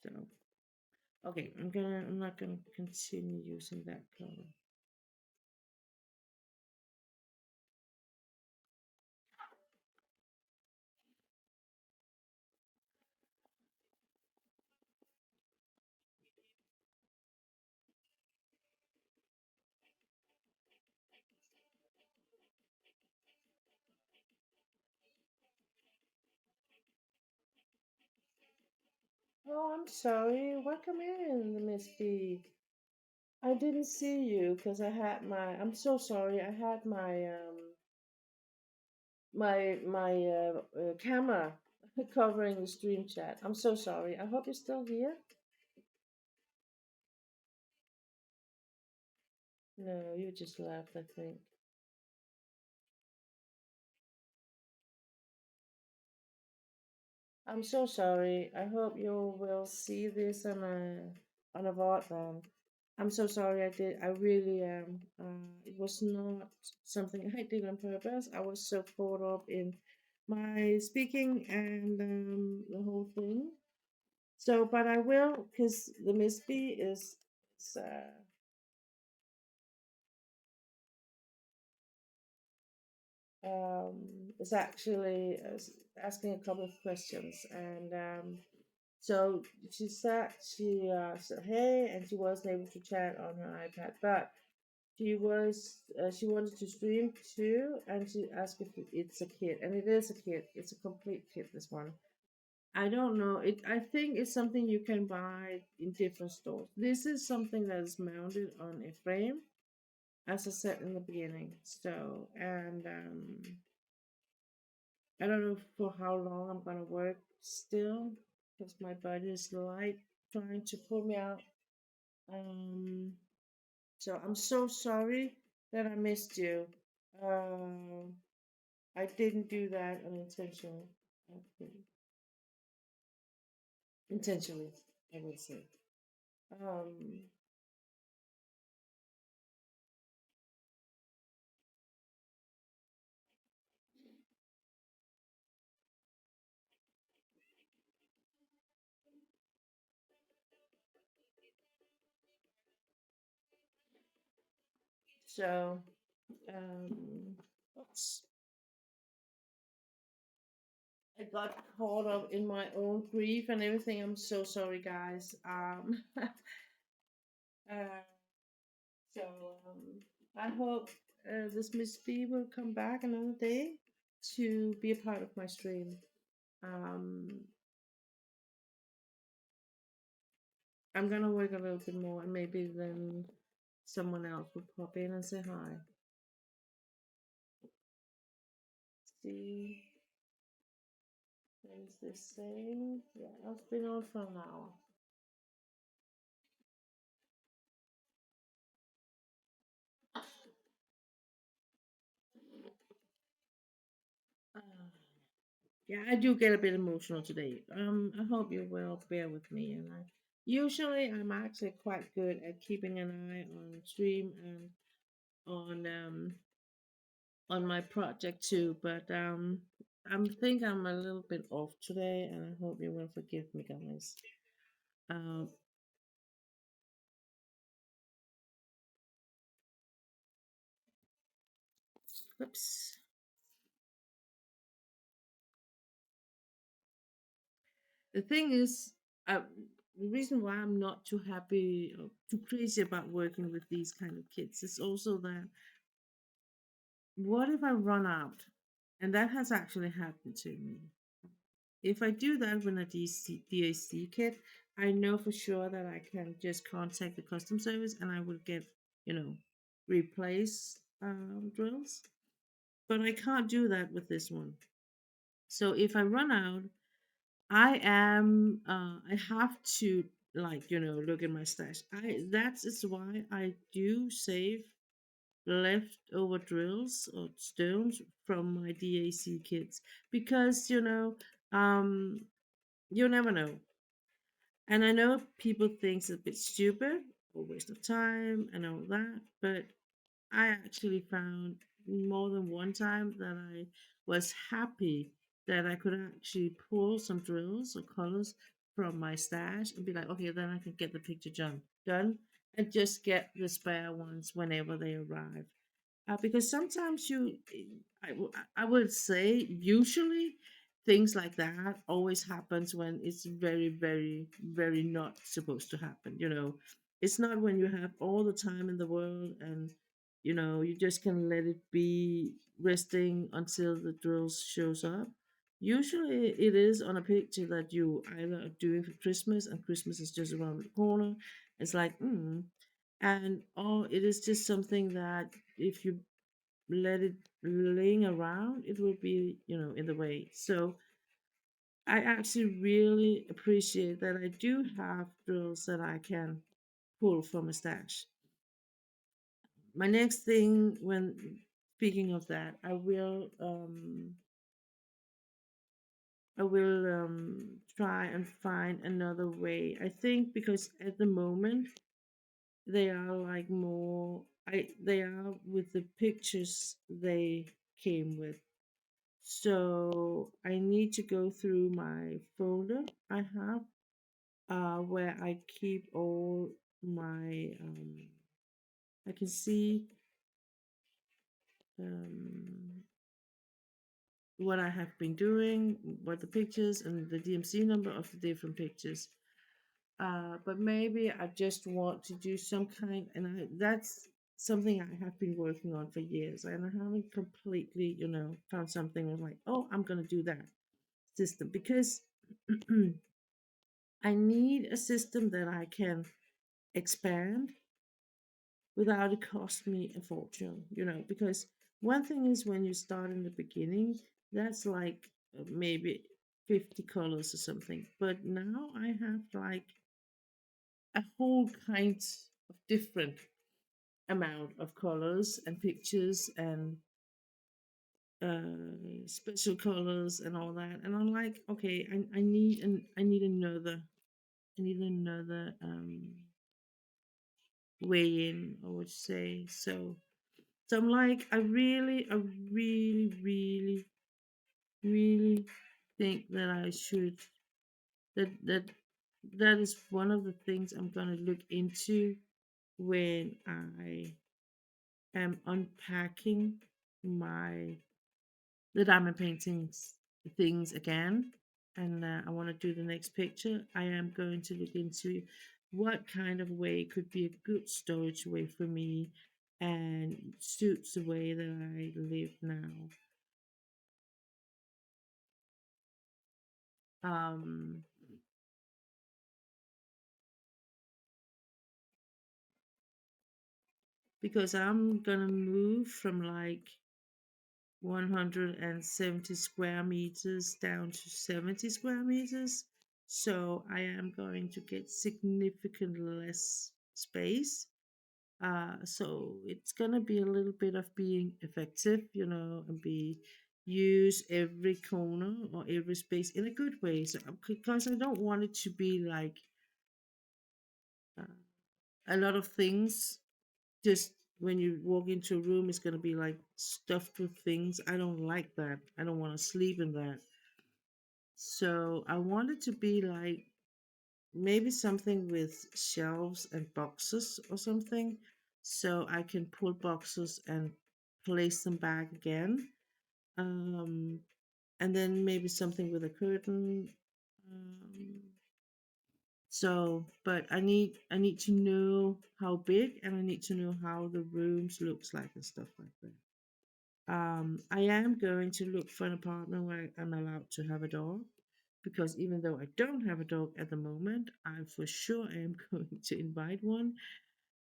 [SPEAKER 1] so okay, I'm not gonna continue using that color. Oh, I'm sorry. Welcome in, Miss B. I didn't see you because I had my. I'm so sorry. I had my camera covering the stream chat. I'm so sorry. I hope you're still here. No, you just left, I think. I'm so sorry. I hope you will see this on a broadband. I'm so sorry. I really am. It was not something I did on purpose. I was so caught up in my speaking and the whole thing. So, but I will, because the Miss B um, is actually asking a couple of questions, and so she said hey, and she wasn't able to chat on her iPad, but she wanted to stream too, and she asked if it's a kit, and it is a kit. It's a complete kit. This one. I don't know. I think it's something you can buy in different stores. This is something that is mounted on a frame, as I said in the beginning. So, and I don't know for how long I'm gonna work still, because my body is like trying to pull me out. Um, so I'm so sorry that I missed you. Um, I didn't do that unintentionally. Okay. Intentionally, I would say. Um, so, oops, I got caught up in my own grief and everything. I'm so sorry, guys. Uh, so I hope this Miss B will come back another day to be a part of my stream. Um, I'm gonna work a little bit more, and maybe then someone else will pop in and say hi. See, there's this thing. Yeah, I've been on for an hour. Uh, yeah, I do get a bit emotional today. I hope you will bear with me. And usually I'm actually quite good at keeping an eye on stream and on my project too. But I'm a little bit off today, and I hope you will forgive me, guys. Um, oops. The thing is, the reason why I'm not too happy or too crazy about working with these kind of kids is also that what if I run out? And that has actually happened to me. If I do that with a DAC kit, I know for sure that I can just contact the custom service and I will get, you know, replace drills. But I can't do that with this one. So if I run out, I have to, like, look at my stash. That is why I do save leftover drills or stones from my DAC kits, because um you never know. And I know people think it's a bit stupid, a waste of time and all that. But I actually found more than one time that I was happy that I could actually pull some drills or colors from my stash and be like, okay, then I can get the picture done and just get the spare ones whenever they arrive. Because sometimes I would say usually things like that always happens when it's very, very, very not supposed to happen. It's not when you have all the time in the world and you just can let it be resting until the drills shows up. Usually it is on a picture that you either are doing for Christmas and Christmas is just around the corner. It's like, and it is just something that if you let it laying around, it will be, in the way. So I actually really appreciate that I do have drills that I can pull from a stash. My next thing, when speaking of that, I will try and find another way. I think because at the moment they are like more they are with the pictures they came with. So I need to go through my folder I have, where I keep all my. I can see um, what I have been doing, what the pictures, and the DMC number of the different pictures. But maybe I just want to do some kind, and that's something I have been working on for years, and I haven't completely, found something. I was like, oh, I'm gonna do that system because I need a system that I can expand without it cost me a fortune, because one thing is when you start in the beginning, that's like maybe 50 colors or something. But now I have like a whole kind of different amount of colors and pictures and special colors and all that. And I'm like, okay, I need another way in, I would say. So I'm like, I really, really think that I should that that is one of the things I'm gonna look into when I am unpacking my the diamond paintings things again, and I want to do the next picture. I am going to look into what kind of way could be a good storage way for me and suits the way that I live now. Um, because I'm gonna move from like 170 square meters down to 70 square meters. So I am going to get significantly less space. So it's gonna be a little bit of being effective, and be use every corner or every space in a good way. So because I don't want it to be like uh, a lot of things just when you walk into a room it's going to be like stuffed with things. I don't like that. I don't want to sleep in that. So I want it to be like maybe something with shelves and boxes or something, so I can pull boxes and place them back again. um and then maybe something with a curtain. um but I need to know how big, and I need to know how the rooms looks like and stuff like that. I am going to look for an apartment where I'm allowed to have a dog, because even though I don't have a dog at the moment, I for sure am going to invite one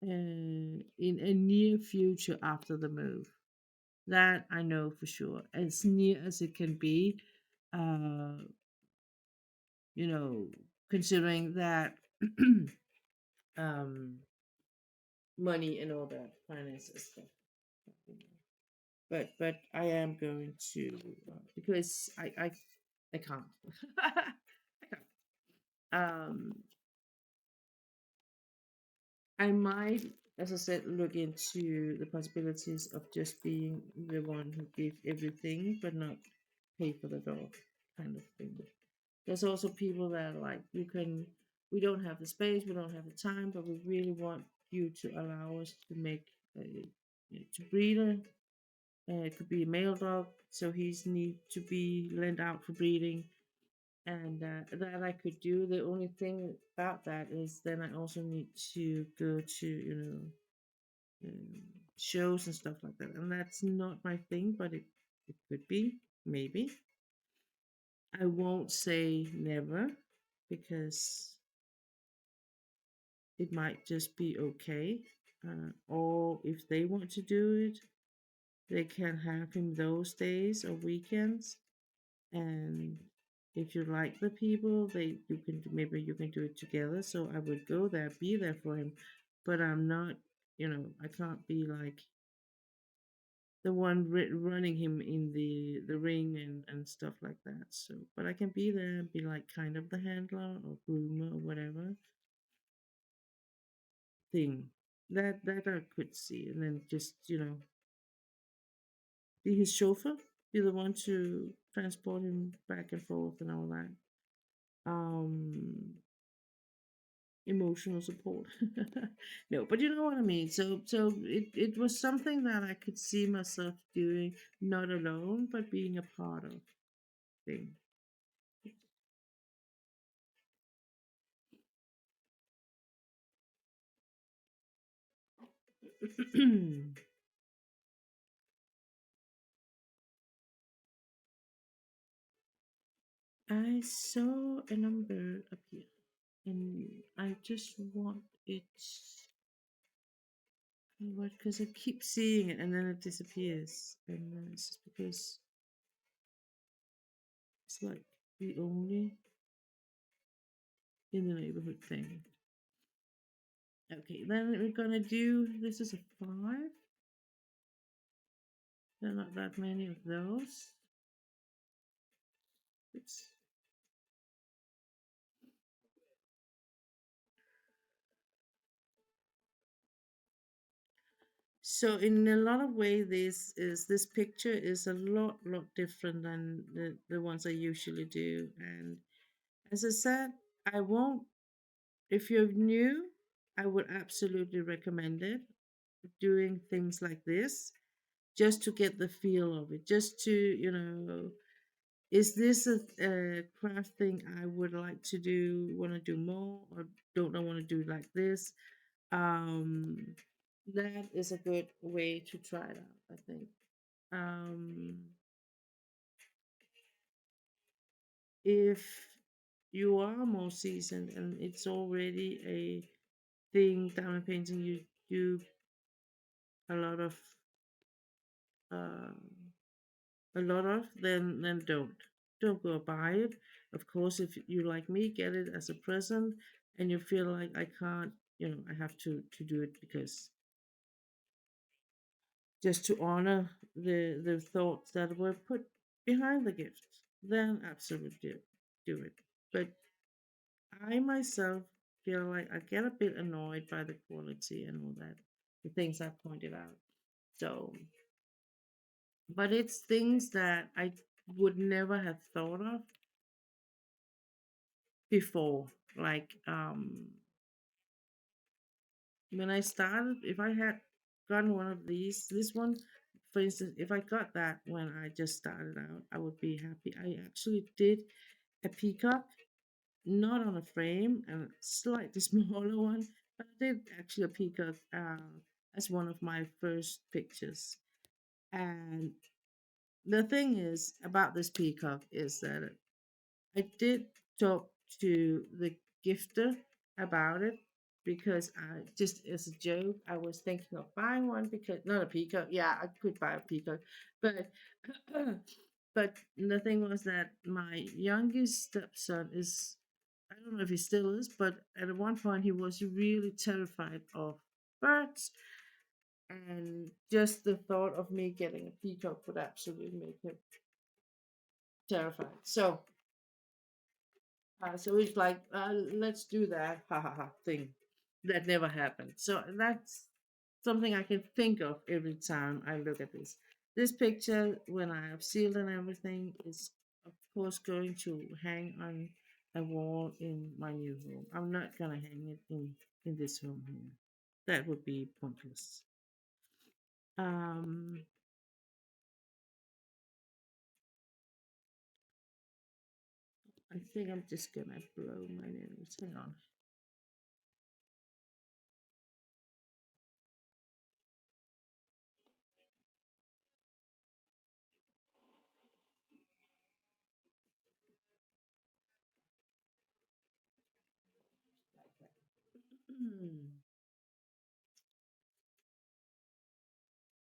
[SPEAKER 1] in a near future after the move. That I know for sure, as near as it can be. Uh, you know, considering that um, money and all that finances stuff. But I am going to, because I can't. I can't. Um, I might, as I said, look into the possibilities of just being the one who gives everything, but not pay for the dog, kind of thing. There's also people that are like, we don't have the space, we don't have the time, but we really want you to allow us to make, to breed her. It could be a male dog, so he's need to be lent out for breeding, and that I could do. The only thing about that is then I also need to go to shows and stuff like that, and that's not my thing, but it could be, maybe. I won't say never, because it might just be okay. Or if they want to do it, they can have him those days or weekends. And if you like the people, they you can maybe you can do it together. So I would go there, be there for him, but I'm not. I can't be like the one running him in the ring and stuff like that. So, but I can be there and be like kind of the handler or groomer or whatever thing that I could see, and then just be his chauffeur, be the one to transport him back and forth and all that. Um, Emotional support. No, but you know what I mean. So it was something that I could see myself doing, not alone, but being a part of thing. I saw a number appear, and I just want it. What? Because I keep seeing it and then it disappears, and it's just because it's like the only in the neighborhood thing. Okay, then we're gonna do. This is a 5. There are not that many of those. Oops. So in a lot of ways, this picture is a lot different than the ones I usually do. And as I said, I won't. If you're new, I would absolutely recommend it. Doing things like this, just to get the feel of it, just to is this a craft thing I would like to do, want to do more, or don't I want to do like this? Um, that is a good way to try it out, I think. Um, if you are more seasoned and it's already a thing, diamond painting, you do a lot of, um, then don't go buy it. Of course, if you like me, get it as a present, and you feel like I can't, I have to do it because just to honor the thoughts that were put behind the gift, then absolutely do it. But I myself feel like I get a bit annoyed by the quality and all that, the things I pointed out. So, but it's things that I would never have thought of before. Like when I started, if I had gotten one of these, this one, for instance, if I got that when I just started out, I would be happy. I actually did a peacock, not on a frame, and a slightly smaller one, but I did actually a peacock as one of my first pictures. And the thing is about this peacock is that I did talk to the gifter about it, because I just as a joke I was thinking of buying one, because not a peacock. Yeah, I could buy a peacock, but but the thing was that my youngest stepson is, I don't know if he still is, but at one point he was really terrified of birds, and just the thought of me getting a peacock would absolutely make him terrified. So it's like, let's do that, ha ha ha thing. That never happened. So that's something I can think of every time I look at this. This picture, when I have sealed and everything, is of course going to hang on a wall in my new home. I'm not gonna hang it in this home here. That would be pointless. Um, I think I'm just gonna blow my nose. Hang on.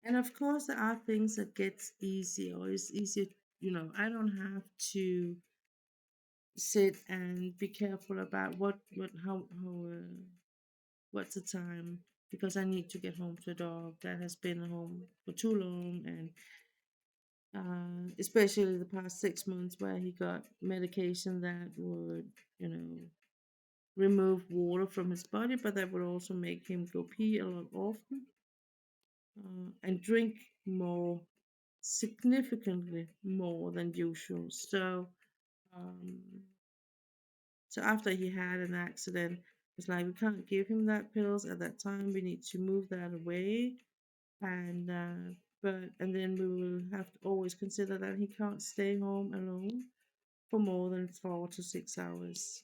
[SPEAKER 1] And of course, there are things that gets easier or it's easier. I don't have to sit and be careful about what how what's the time because I need to get home to a dog that has been home for too long and especially the past 6 months where he got medication that would you know remove water from his body but that would also make him go pee a lot often and drink more significantly more than usual um, So after he had an accident, it's like we can't give him that pills at that time. We need to move that away, and and then we will have to always consider that he can't stay home alone for more than 4 to 6 hours.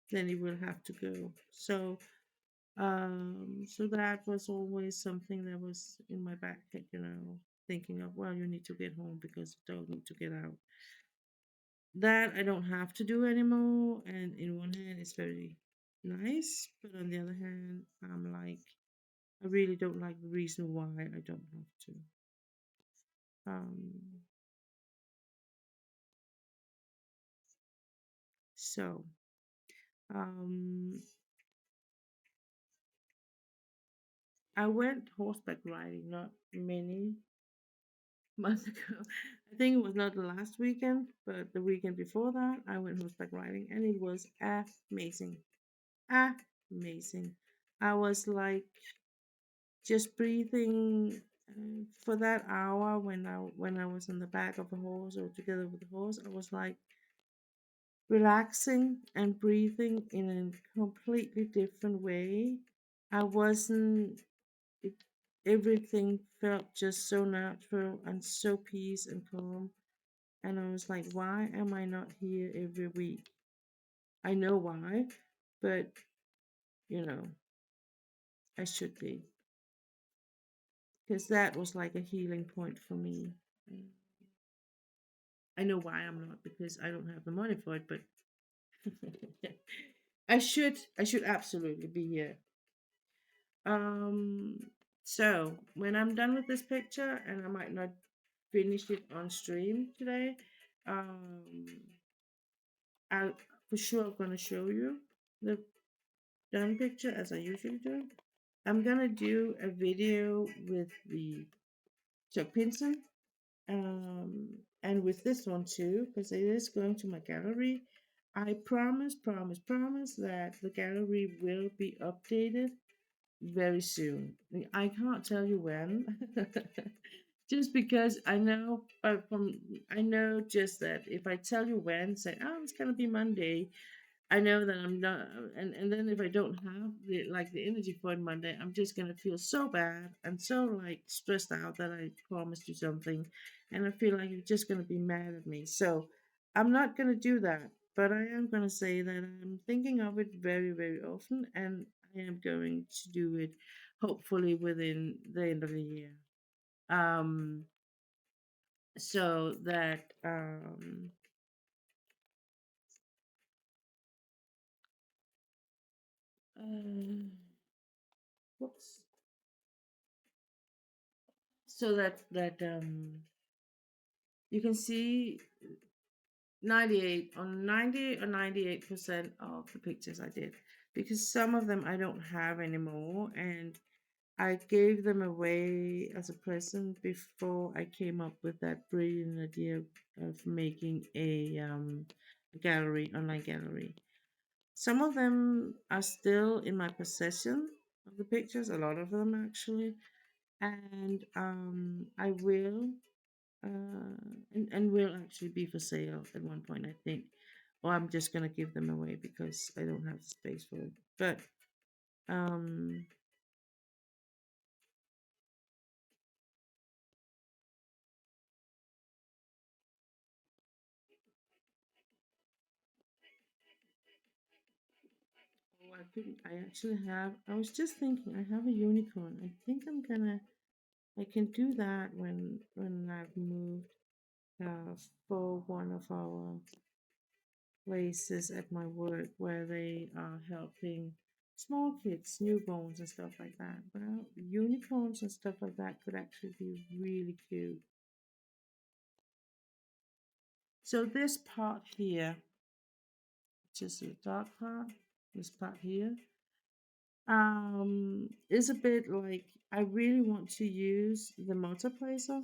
[SPEAKER 1] Then he will have to go. So that was always something that was in my back, thinking of well, you need to get home because the dog need to get out. That I don't have to do anymore. And in one hand, it's very nice, but on the other hand, I'm like, I really don't like the reason why I don't have to. Um, so, um, I went horseback riding not many months ago. I think it was not the last weekend, but the weekend before that, I went horseback riding, and it was amazing, amazing. I was like just breathing for that hour when I was on the back of a horse or together with the horse. I was like relaxing and breathing in a completely different way. I wasn't. It, everything felt just so natural and so peace and calm. And I was like, why am I not here every week? I know why, but you know, I should be because that was like a healing point for me. I know why I'm not because I don't have the money for it, but I should absolutely be here. Um so when I'm done with this picture and I might not finish it on stream today, um I for sure I'm gonna show you the done picture as I usually do. I'm gonna do a video with the Chuck Pinson and with this one too, because it is going to my gallery. I promise that the gallery will be updated very soon. I can't tell you when, just because I know, but I know just that if I tell you when, say, oh, it's gonna be Monday, I know that I'm not, and then if I don't have the energy for it Monday, I'm just gonna feel so bad and so like stressed out that I promised you something, and I feel like you're just gonna be mad at me. So I'm not gonna do that, but I am gonna say that I'm thinking of it very very often, and I am going to do it hopefully within the end of the year. Um, so that uh, whoops. So that you can see 98 on 90 or 98% of the pictures I did because some of them I don't have anymore and I gave them away as a present before I came up with that brilliant idea of making a gallery online gallery. Some of them are still in my possession of the pictures, a lot of them actually. And I will, and will actually be for sale at one point, I think. Or I'm just going to give them away because I don't have the space for it. But um, oh, I actually have, I was just thinking, I have a unicorn. I think I can do that when I've moved for one of our places at my work where they are helping small kids, newborns, and stuff like that. Well, unicorns and stuff like that could actually be really cute. So this part here, which is the dark part, this part here, is a bit like I really want to use the multiplacer,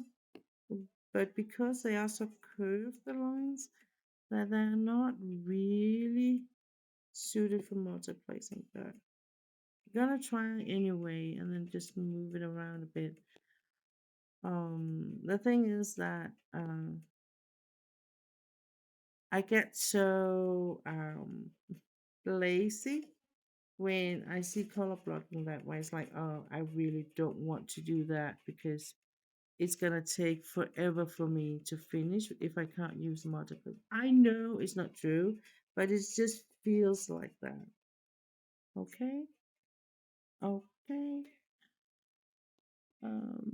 [SPEAKER 1] but because they are so curved, the lines, that they're not really suited for multiplacing. But gonna try it anyway and then just move it around a bit. The thing is that I get so lazy when I see color blocking that way. It's like, oh, I really don't want to do that because it's gonna take forever for me to finish if I can't use multiple. I know it's not true, but it just feels like that. Okay, okay. Um,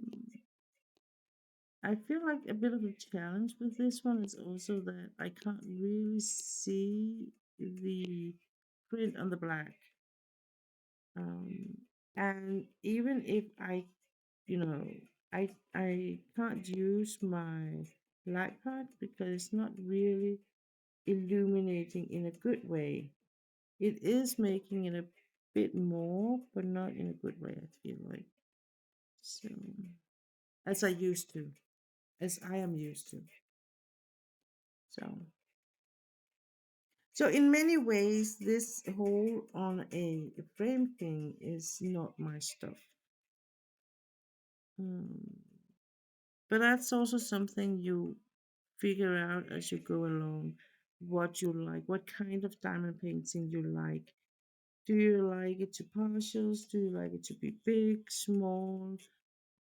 [SPEAKER 1] I feel like a bit of a challenge with this one is also that I can't really see the print on the black. Um, and even if you know, I can't use my light pad because it's not really illuminating in a good way. It is making it a bit more, but not in a good way, I feel like. So, as I used to, as I am used to. So, so in many ways, this whole on a frame thing is not my stuff. Hmm. But that's also something you figure out as you go along what you like, what kind of diamond painting you like. Do you like it to partials? Do you like it to be big, small?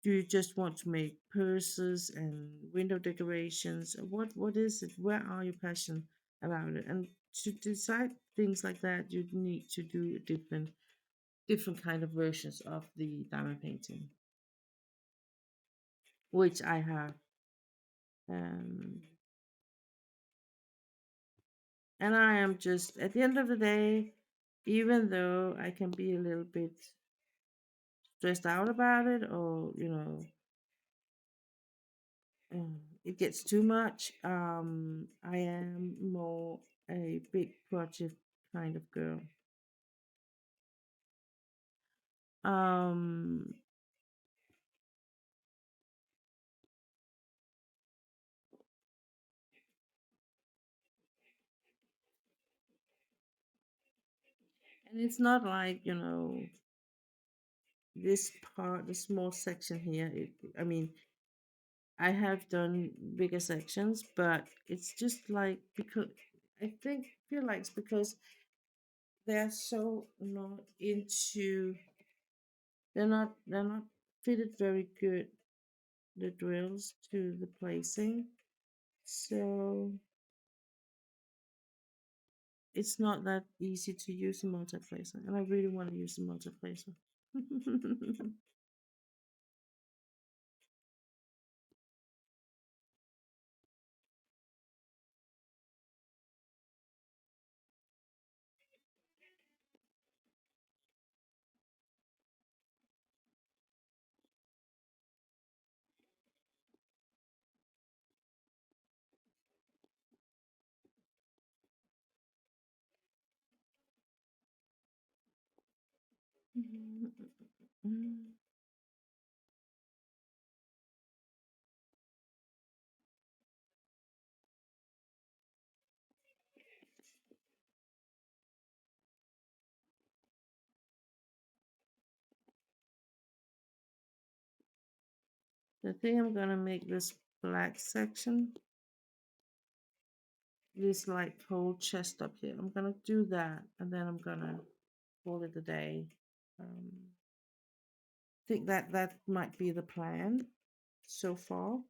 [SPEAKER 1] Do you just want to make purses and window decorations? What is it? Where are you passionate about it? And to decide things like that, you need to do different kind of versions of the diamond painting, which I have. Um, and I am just at the end of the day, even though I can be a little bit stressed out about it, or it gets too much. I am more a big project kind of girl. Um, and it's not like this part, the small section here. I mean, I have done bigger sections, but it's just like because I think feel like it's because they're so not into they're not fitted very good the drills to the placing. So it's not that easy to use a multiplacer, and I really want to use the multiplacer. I think I'm gonna make this black section, this like whole chest up here. I'm gonna do that, and then I'm gonna call it a day. Think that that might be the plan so far.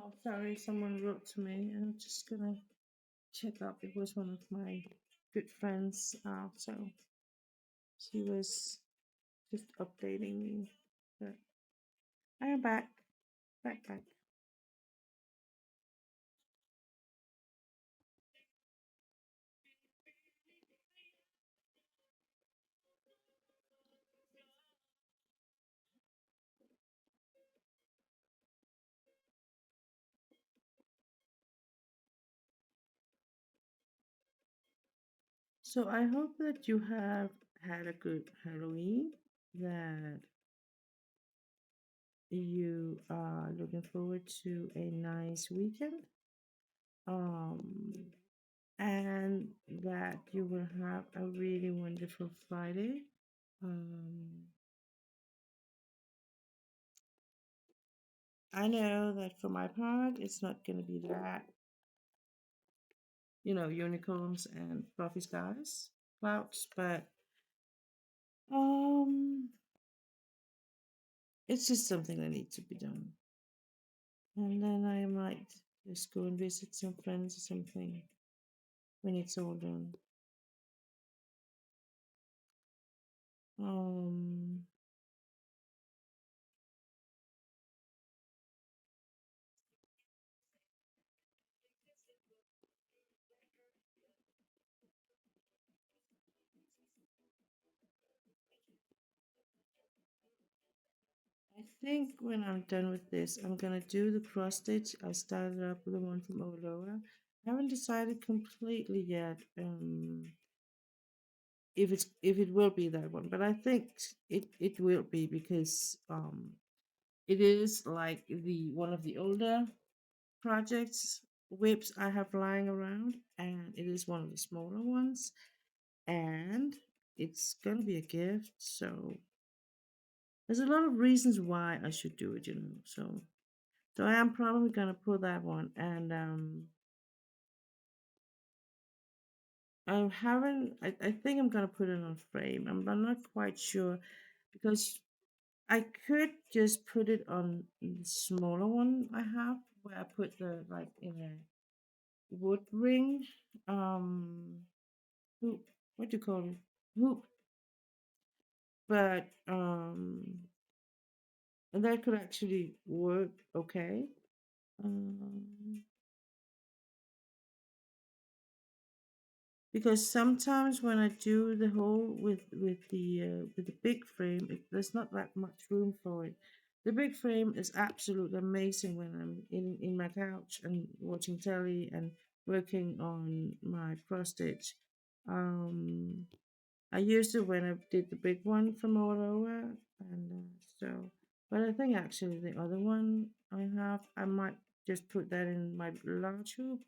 [SPEAKER 1] Oh, sorry, someone wrote to me. I'm just gonna check up. It was one of my good friends. So she was just updating me. But I am back, back. So I hope that you have had a good Halloween, that you are looking forward to a nice weekend, um, and that you will have a really wonderful Friday. Um, I know that for my part, it's not going to be that, unicorns and fluffy skies, clouds, but um, it's just something that needs to be done. And then I might just go and visit some friends or something when it's all done. Um, I think when I'm done with this, I'm gonna do the cross stitch. I started up with the one from Oloa. I haven't decided completely yet if it will be that one, but I think it will be because it is like the one of the older projects whips I have lying around, and it is one of the smaller ones, and it's gonna be a gift. So there's a lot of reasons why I should do it. So I am probably gonna put that one, and I haven't. I think I'm gonna put it on frame. I'm not quite sure because I could just put it on the smaller one I have, where I put the like in a wood ring, um, hoop. What do you call it? Hoop. But and that could actually work okay. Um, because sometimes when I do the hole with the big frame, there's not that much room for it. The big frame is absolutely amazing when I'm in my couch and watching telly and working on my cross stitch. Um, I used it when I did the big one from all over, and so. But I think actually the other one I have, I might just put that in my large hoop,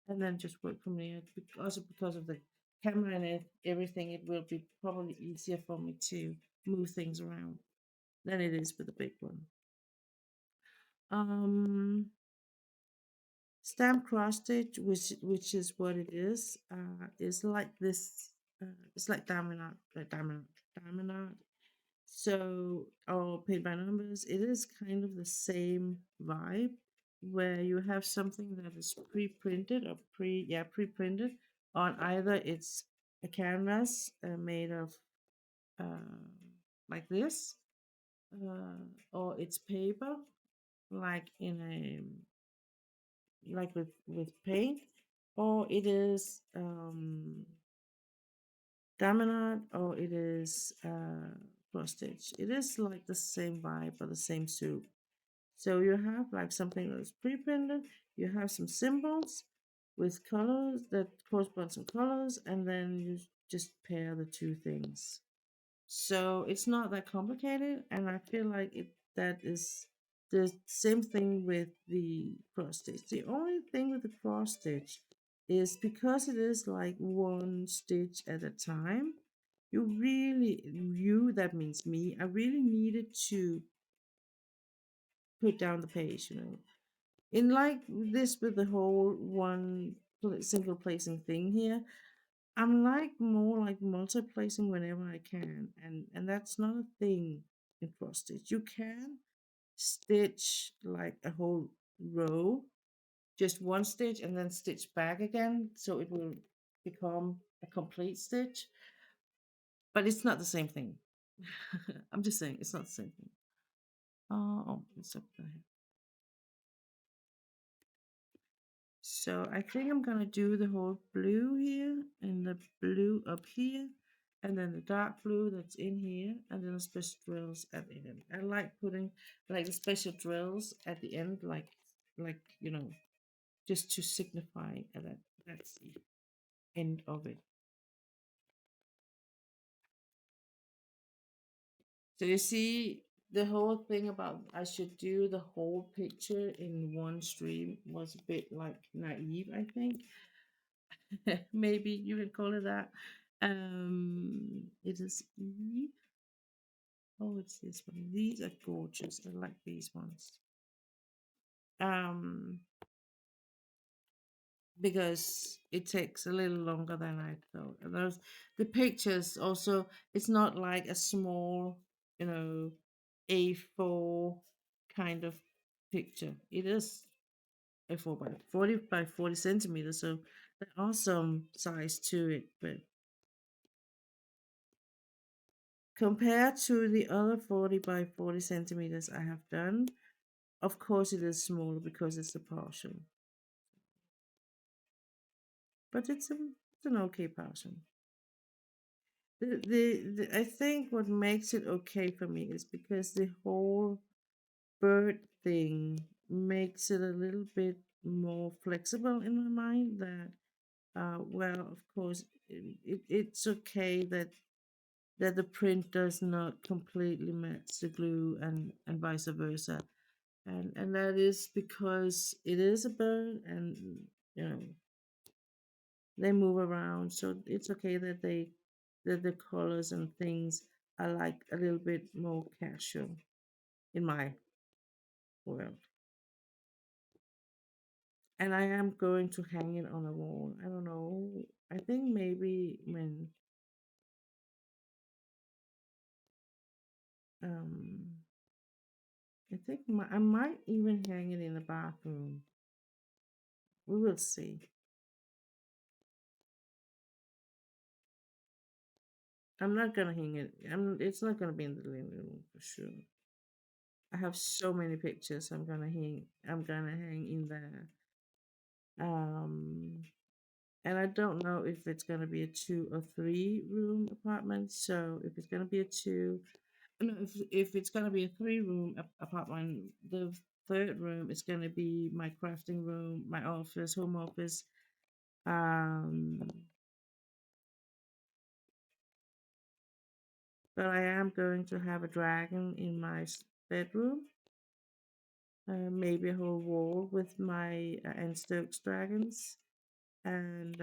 [SPEAKER 1] and then just work from there. Also because of the camera and everything, it will be probably easier for me to move things around than it is with the big one. Um, Stamp cross stitch, which is what it is like this. It's like diamond art. So, or paid by numbers, it is kind of the same vibe where you have something that is pre-printed or pre-printed on either it's a canvas made of uh, like this, or it's paper like in a like with paint, or it is laminate, or it is cross stitch. It is like the same vibe or the same soup. So you have like something that's pre-printed. You have some symbols with colors that correspond some colors, and then you just pair the two things. So it's not that complicated, and I feel like that is the same thing with the cross stitch. The only thing with the cross stitch is because it is like one stitch at a time. That means me. I really needed to put down the page. In like this with the whole single placing thing here, I'm like more like multi-placing whenever I can, and that's not a thing in cross stitch. You can stitch like a whole row, just one stitch, and then stitch back again, so it will become a complete stitch. But it's not the same thing. I'm just saying it's not the same thing. Oh, it's up there. So I think I'm gonna do the whole blue here and the blue up here, and then the dark blue that's in here, and then the special drills at the end. I like putting like the special drills at the end, like just to signify that that's the end of it. So you see, the whole thing about I should do the whole picture in one stream was a bit like naive, I think. Maybe you can call it that. It is oh, it's this one. These are gorgeous. I like these ones. Um, because it takes a little longer than I thought. And those the pictures also, it's not like a small, you know, A4 kind of picture. It is A4 by 40 by 40 centimeters, so there are some size to it, but compared to the other 40 by 40 centimeters I have done, of course it is smaller because it's a partial. But it's an okay partial. I think what makes it okay for me is because the whole bird thing makes it a little bit more flexible in my mind that well, of course it's okay that the print does not completely match the glue and vice versa, and that is because it is a bird, and you know they move around, so it's okay that the colors and things are like a little bit more casual in my world. And I am going to hang it on a wall. I don't know. I think maybe when um I might even hang it in the bathroom. We will see. I'm not gonna hang it. It's not gonna be in the living room for sure. I have so many pictures. I'm gonna hang in there. Um, and I don't know if it's gonna be a 2 or 3 room apartment. So if it's gonna be a two, no, if it's gonna be a 3 room apartment, the third room is gonna be my crafting room, my office, home office. Um, but I am going to have a dragon in my bedroom. Maybe a whole wall with my and Stokes dragons, and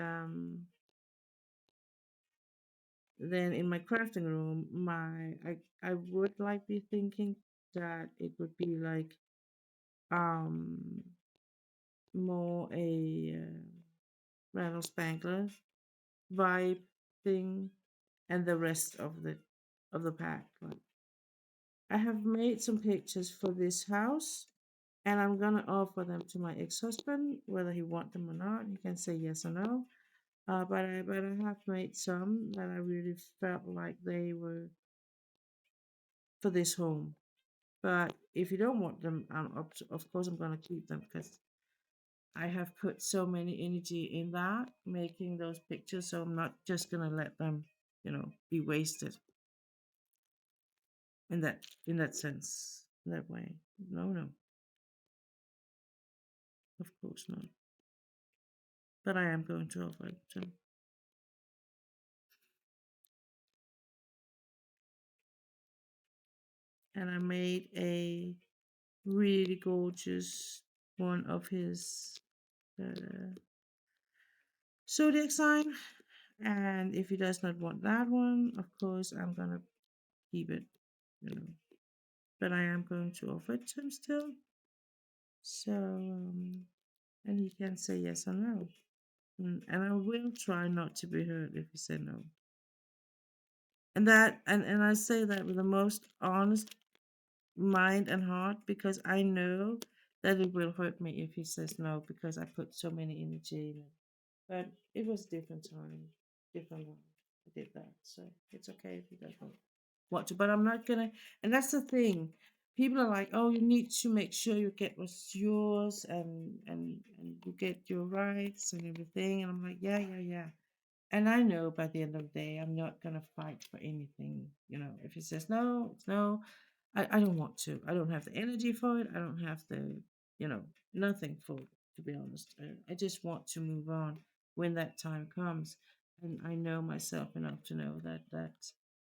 [SPEAKER 1] then in my crafting room, I would like be thinking that it would be like um more a rattle spangler vibe thing, and the rest of the pack. Like I have made some pictures for this house, and I'm gonna offer them to my ex-husband, whether he want them or not. He can say yes or no. But I have made some that I really felt like they were for this home. But if you don't want them, of course I'm gonna keep them because I have put so many energy in that making those pictures. So I'm not just gonna let them, be wasted in that sense, in that way. No, no, of course not. But I am going to offer it to them. And I made a really gorgeous one of his uh, zodiac sign. And if he does not want that one, of course, I'm gonna keep it, you know. But I am going to offer it to him still. So, and he can say yes or no. And I will try not to be hurt if he say no. And I say that with the most honest mind and heart because I know that it will hurt me if he says no because I put so many energy in it. But it was different time, different one. I did that, so it's okay if he doesn't want to. But I'm not gonna. And that's the thing. People are like, "Oh, you need to make sure you get what's yours and you get your rights and everything." And I'm like, "Yeah, yeah, yeah." And I know by the end of the day, I'm not gonna fight for anything. If he says no, it's no. I don't want to. I don't have the energy for it. I don't have the, nothing for it, to be honest. I just want to move on when that time comes. And I know myself enough to know that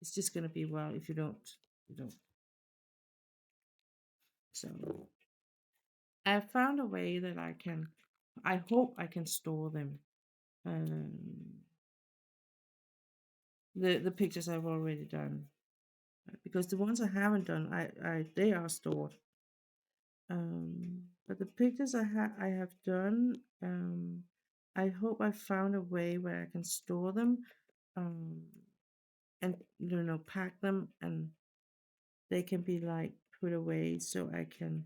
[SPEAKER 1] it's just going to be well if you don't. You don't. So I found a way that I can. I hope I can store them. Um, the pictures I've already done, because the ones I haven't done, I they are stored. But the pictures I have done, I hope I found a way where I can store them, um, and pack them, and they can be like put away so I can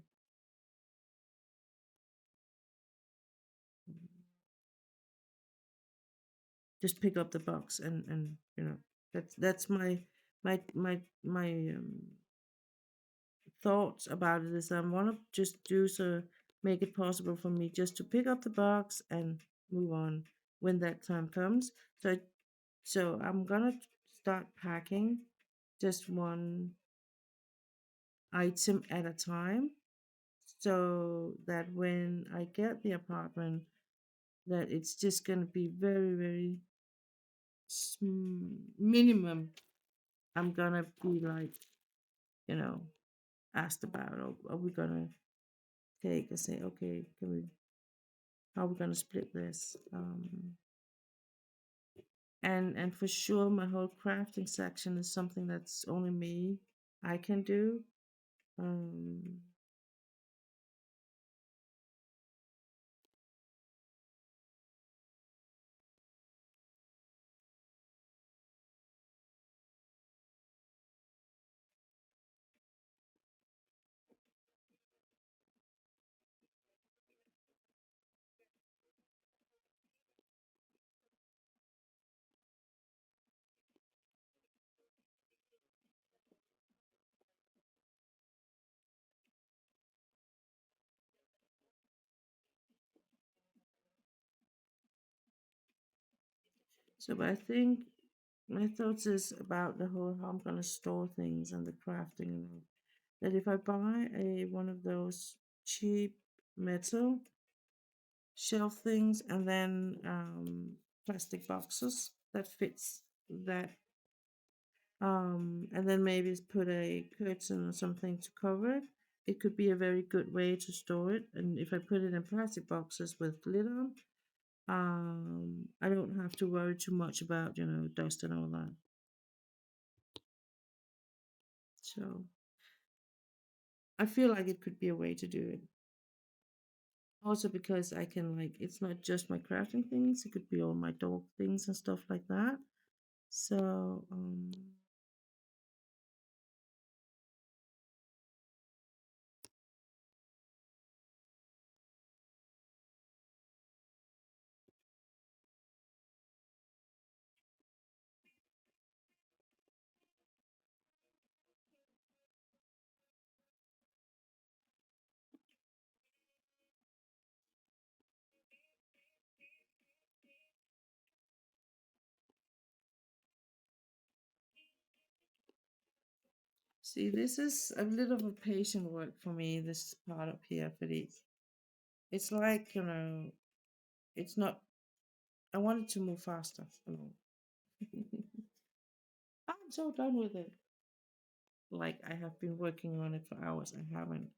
[SPEAKER 1] just pick up the box, and that's my thoughts about it is I want to just do so make it possible for me just to pick up the box and move on when that time comes. So I'm gonna start packing just one item at a time, so that when I get the apartment, that it's just gonna be very, very minimum. I'm gonna be like, you know, asked about, or are we gonna take and say, okay, can we, how are we gonna split this? And for sure, my whole crafting section is something that's only me, I can do. Um, so I think my thoughts is about the whole how I'm gonna store things and the crafting and all. That if I buy a one of those cheap metal shelf things, and then plastic boxes that fits that, and then maybe put a curtain or something to cover it. It could be a very good way to store it. And if I put it in plastic boxes with lid on, I don't have to worry too much about dust and all that. So I feel like it could be a way to do it. Also because I can, like, it's not just my crafting things, it could be all my dog things and stuff like that. So see, this is a little of a patient work for me, this part up here for these. It's like, it's not, I want it to move faster. I'm so done with it. Like, I have been working on it for hours. I haven't.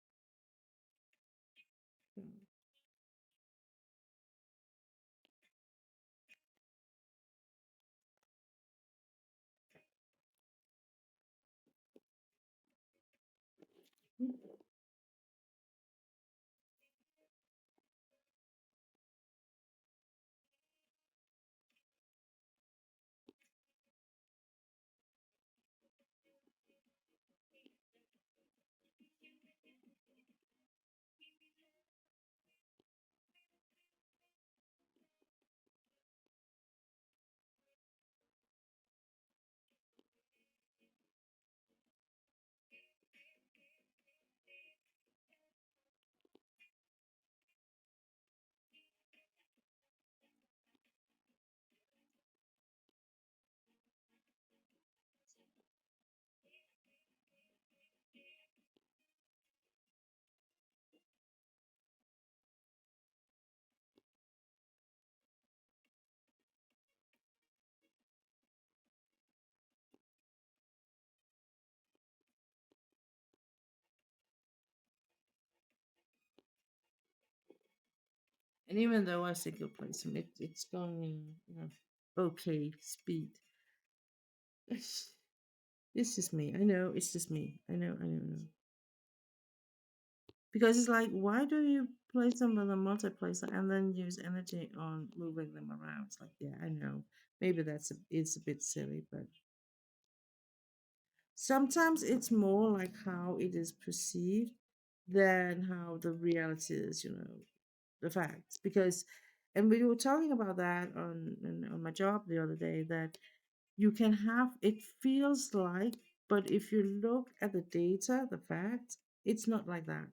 [SPEAKER 1] And even though I single place them, it's going in, okay speed. It's just me. I know it's just me. I know. Because it's like, why do you place them on a multiplacer and then use energy on moving them around? It's like, yeah, I know. Maybe it's a bit silly, but sometimes it's more like how it is perceived than how the reality is, the facts. Because, and we were talking about that on my job the other day, that you can have, it feels like, but if you look at the data, the facts, it's not like that.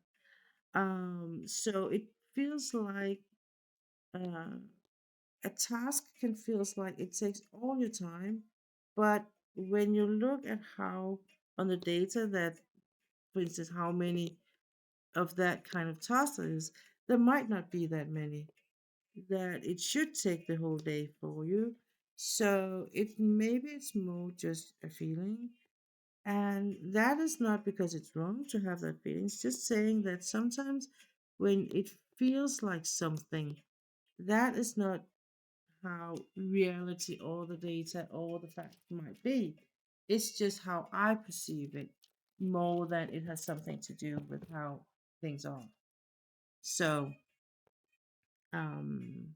[SPEAKER 1] So it feels like uh, a task can feels like it takes all your time, but when you look at how on the data that, for instance, how many of that kind of task there is, there might not be that many. That it should take the whole day for you. So it maybe it's more just a feeling. And that is not because it's wrong to have that feeling. It's just saying that sometimes when it feels like something, that is not how reality or the data or the fact might be. It's just how I perceive it more than it has something to do with how things are. So, um,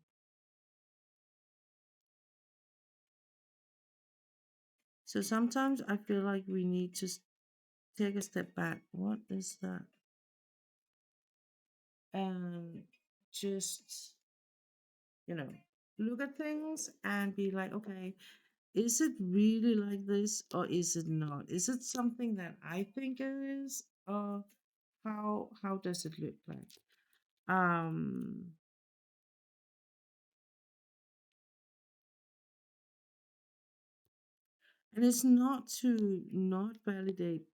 [SPEAKER 1] so sometimes I feel like we need to take a step back. What is that? And just, you know, look at things and be like, okay, is it really like this or is it not? Is it something that I think it is? Or how does it look like? Um and it's not to not validate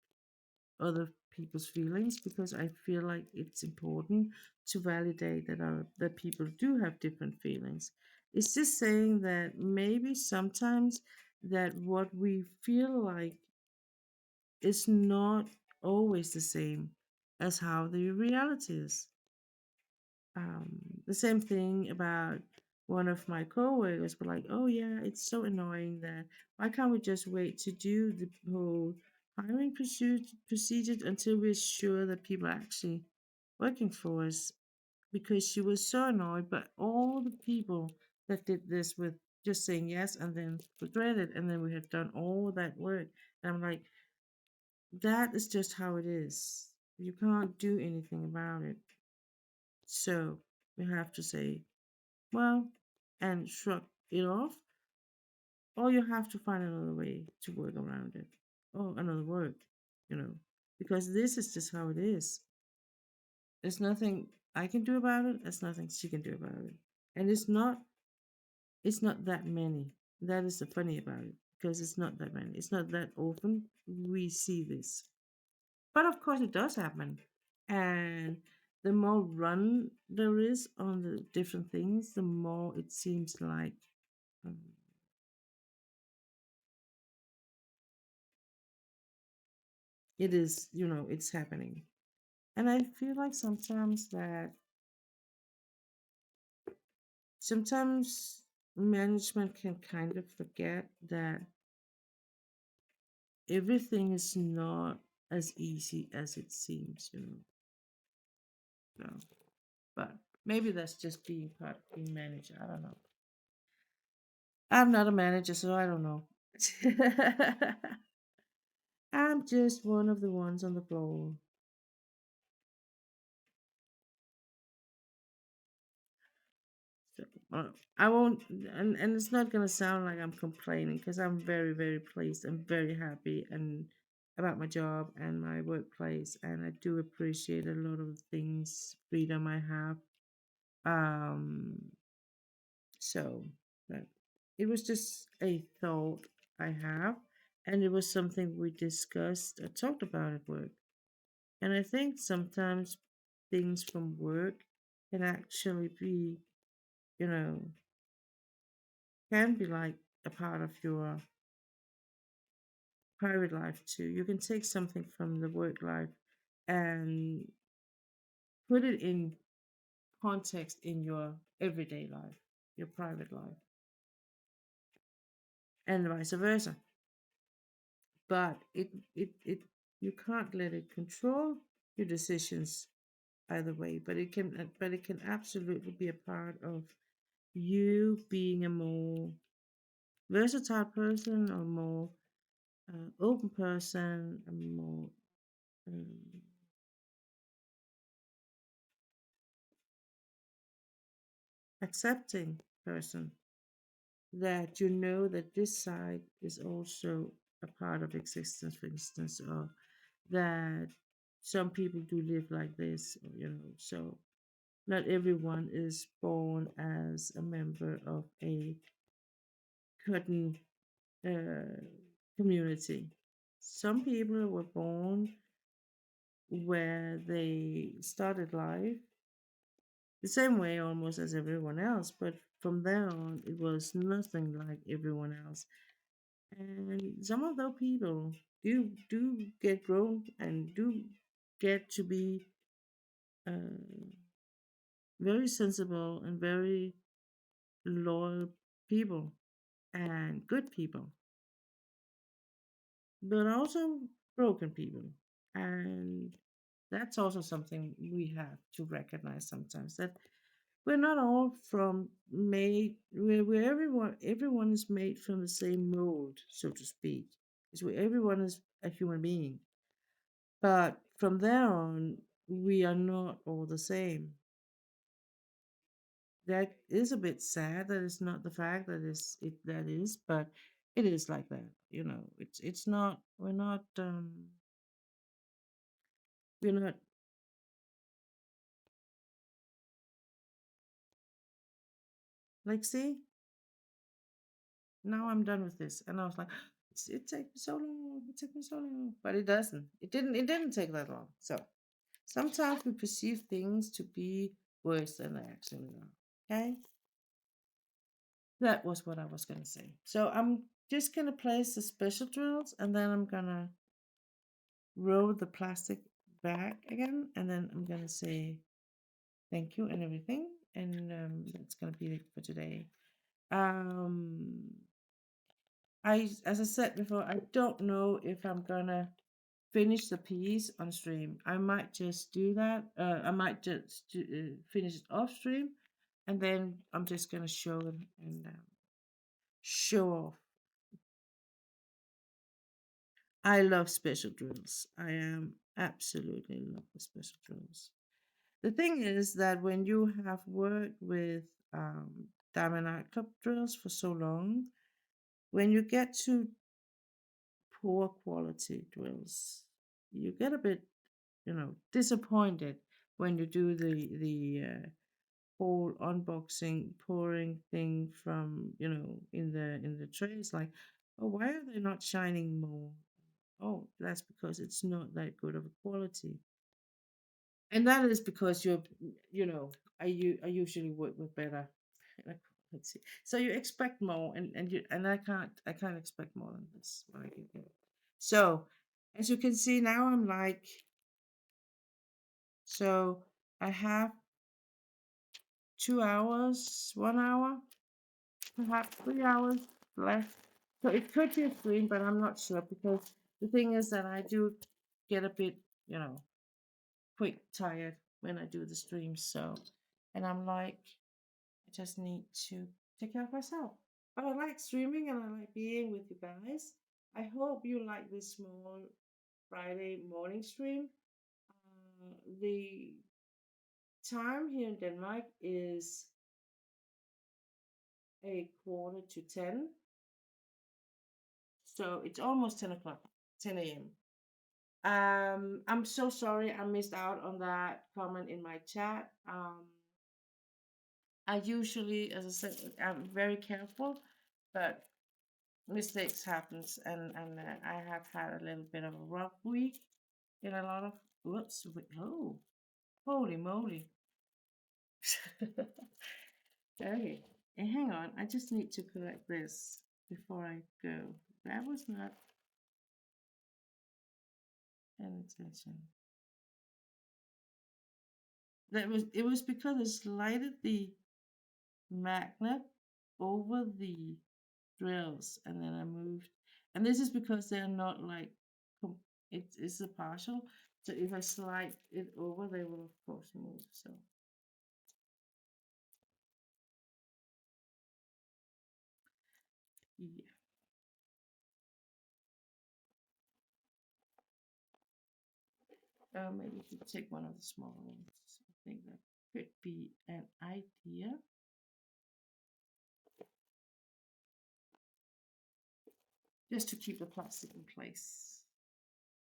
[SPEAKER 1] other people's feelings, because I feel like it's important to validate that people do have different feelings. It's just saying that maybe sometimes that what we feel like is not always the same as how the reality is. um, the same thing about one of my coworkers were like, oh yeah, it's so annoying that why can't we just wait to do the whole hiring procedure until we're sure that people are actually working for us? Because she was so annoyed by all the people that did this with just saying yes and then regret it, and then we have done all that work. And I'm like, that is just how it is. You can't do anything about it. So we have to say, well, and shrug it off, or you have to find another way to work around it, or another work, you know, because this is just how it is. There's nothing I can do about it. There's nothing she can do about it, and it's not that many. That is the funny about it, because it's not that many. It's not that often we see this, but of course it does happen, and the more run there is on the different things, the more it seems like. um, it is, it's happening. And I feel like sometimes management can kind of forget that everything is not as easy as it seems. So, but maybe that's just being part of being manager. I don't know. I'm not a manager, so I don't know. I'm just one of the ones on the floor. So, I won't, and it's not gonna sound like I'm complaining, because I'm very, very pleased and very happy and about my job and my workplace, and I do appreciate a lot of the things, freedom I have. Um, so, but it was just a thought I have, and it was something we discussed, talked about at work, and I think sometimes things from work can actually be, you know, can be like a part of your private life too. You can take something from the work life and put it in. context in your everyday life, your private life, and vice versa. But it you can't let it control your decisions either way. But it can absolutely be a part of you being a more versatile person, or more open person, a more um, accepting person, that you know that this side is also a part of existence, for instance, or that some people do live like this, or, so not everyone is born as a member of a cotton uh, community. Some people were born where they started life the same way almost as everyone else, but from there on, it was nothing like everyone else. And some of those people do get grown and do get to be uh, very sensible and very loyal people and good people, but also broken people. And that's also something we have to recognize sometimes, that we're not all from made where everyone is made from the same mold, so to speak. Is where everyone is a human being. But from there on, we are not all the same. That is a bit sad. That is not the fact that is it that is, but it is like that. It's not. We're not. Like, see, now I'm done with this, and I was like, it takes me so long. It took me so long, but it doesn't. It didn't. It didn't take that long. So sometimes we perceive things to be worse than they actually are. Okay. That was what I was going to say. So I'm just going to place the special drills, and then I'm going to roll the plastic back again, and then I'm going to say thank you and everything. And that's going to be it for today. Um, as I said before, I don't know if I'm going to finish the piece on stream. I might just do that. I might just finish it off stream, and then I'm just going to show them and show off. I love special drills. I am absolutely in love with special drills. The thing is that when you have worked with Diamond Art Club drills for so long, when you get to poor quality drills, you get a bit, disappointed when you do the whole unboxing pouring thing from in the tray. It's like, oh, why are they not shining more? Oh, that's because it's not that good of a quality. And that is because I usually work with better quality. So you expect more, and I can't expect more than this when I give it. So as you can see now, I'm like, so I have 2 hours, 1 hour, perhaps 3 hours left. So it could be a stream, but I'm not sure, because the thing is that I do get a bit, quick tired when I do the streams. So, and I'm like, I just need to take care of myself. But I like streaming and I like being with you guys. I hope you like this small Friday morning stream. The time here in Denmark is a quarter to 10. So it's almost 10 o'clock, 10 a.m. I'm so sorry I missed out on that comment in my chat. I usually, as I said, I'm very careful, but mistakes happens, and I have had a little bit of a rough week in a lot of whoops. Oh, holy moly! Okay, and hang on, I just need to correct this before I go. That was not an intention. It was because I slided the magnet over the drills and then I moved. And this is because they're not like it's a partial. So if I slide it over, they will of course move. So yeah. Maybe we should take one of the smaller ones. I think that could be an idea. Just to keep the plastic in place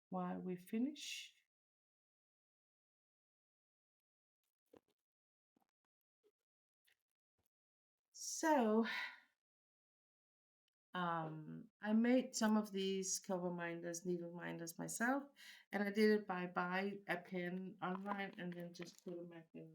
[SPEAKER 1] while we finish. So I made some of these cover minders, needle minders myself, and I did it by buy a pen online and then just put them back in.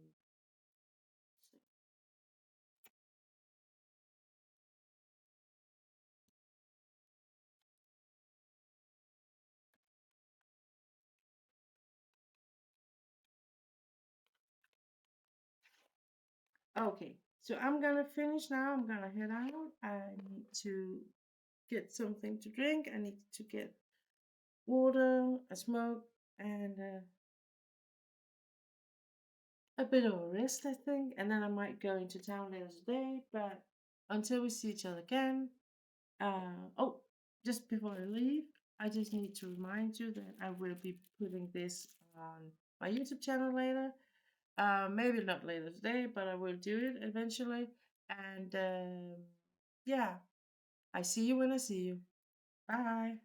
[SPEAKER 1] Okay, so I'm gonna finish now. I'm gonna head out. I need to get something to drink. I need to get water, a smoke, and a bit of a rest, I think. And then I might go into town later today. But until we see each other again, oh, just before I leave, I just need to remind you that I will be putting this on my YouTube channel later. Maybe not later today, but I will do it eventually. And yeah, I see you when I see you. Bye.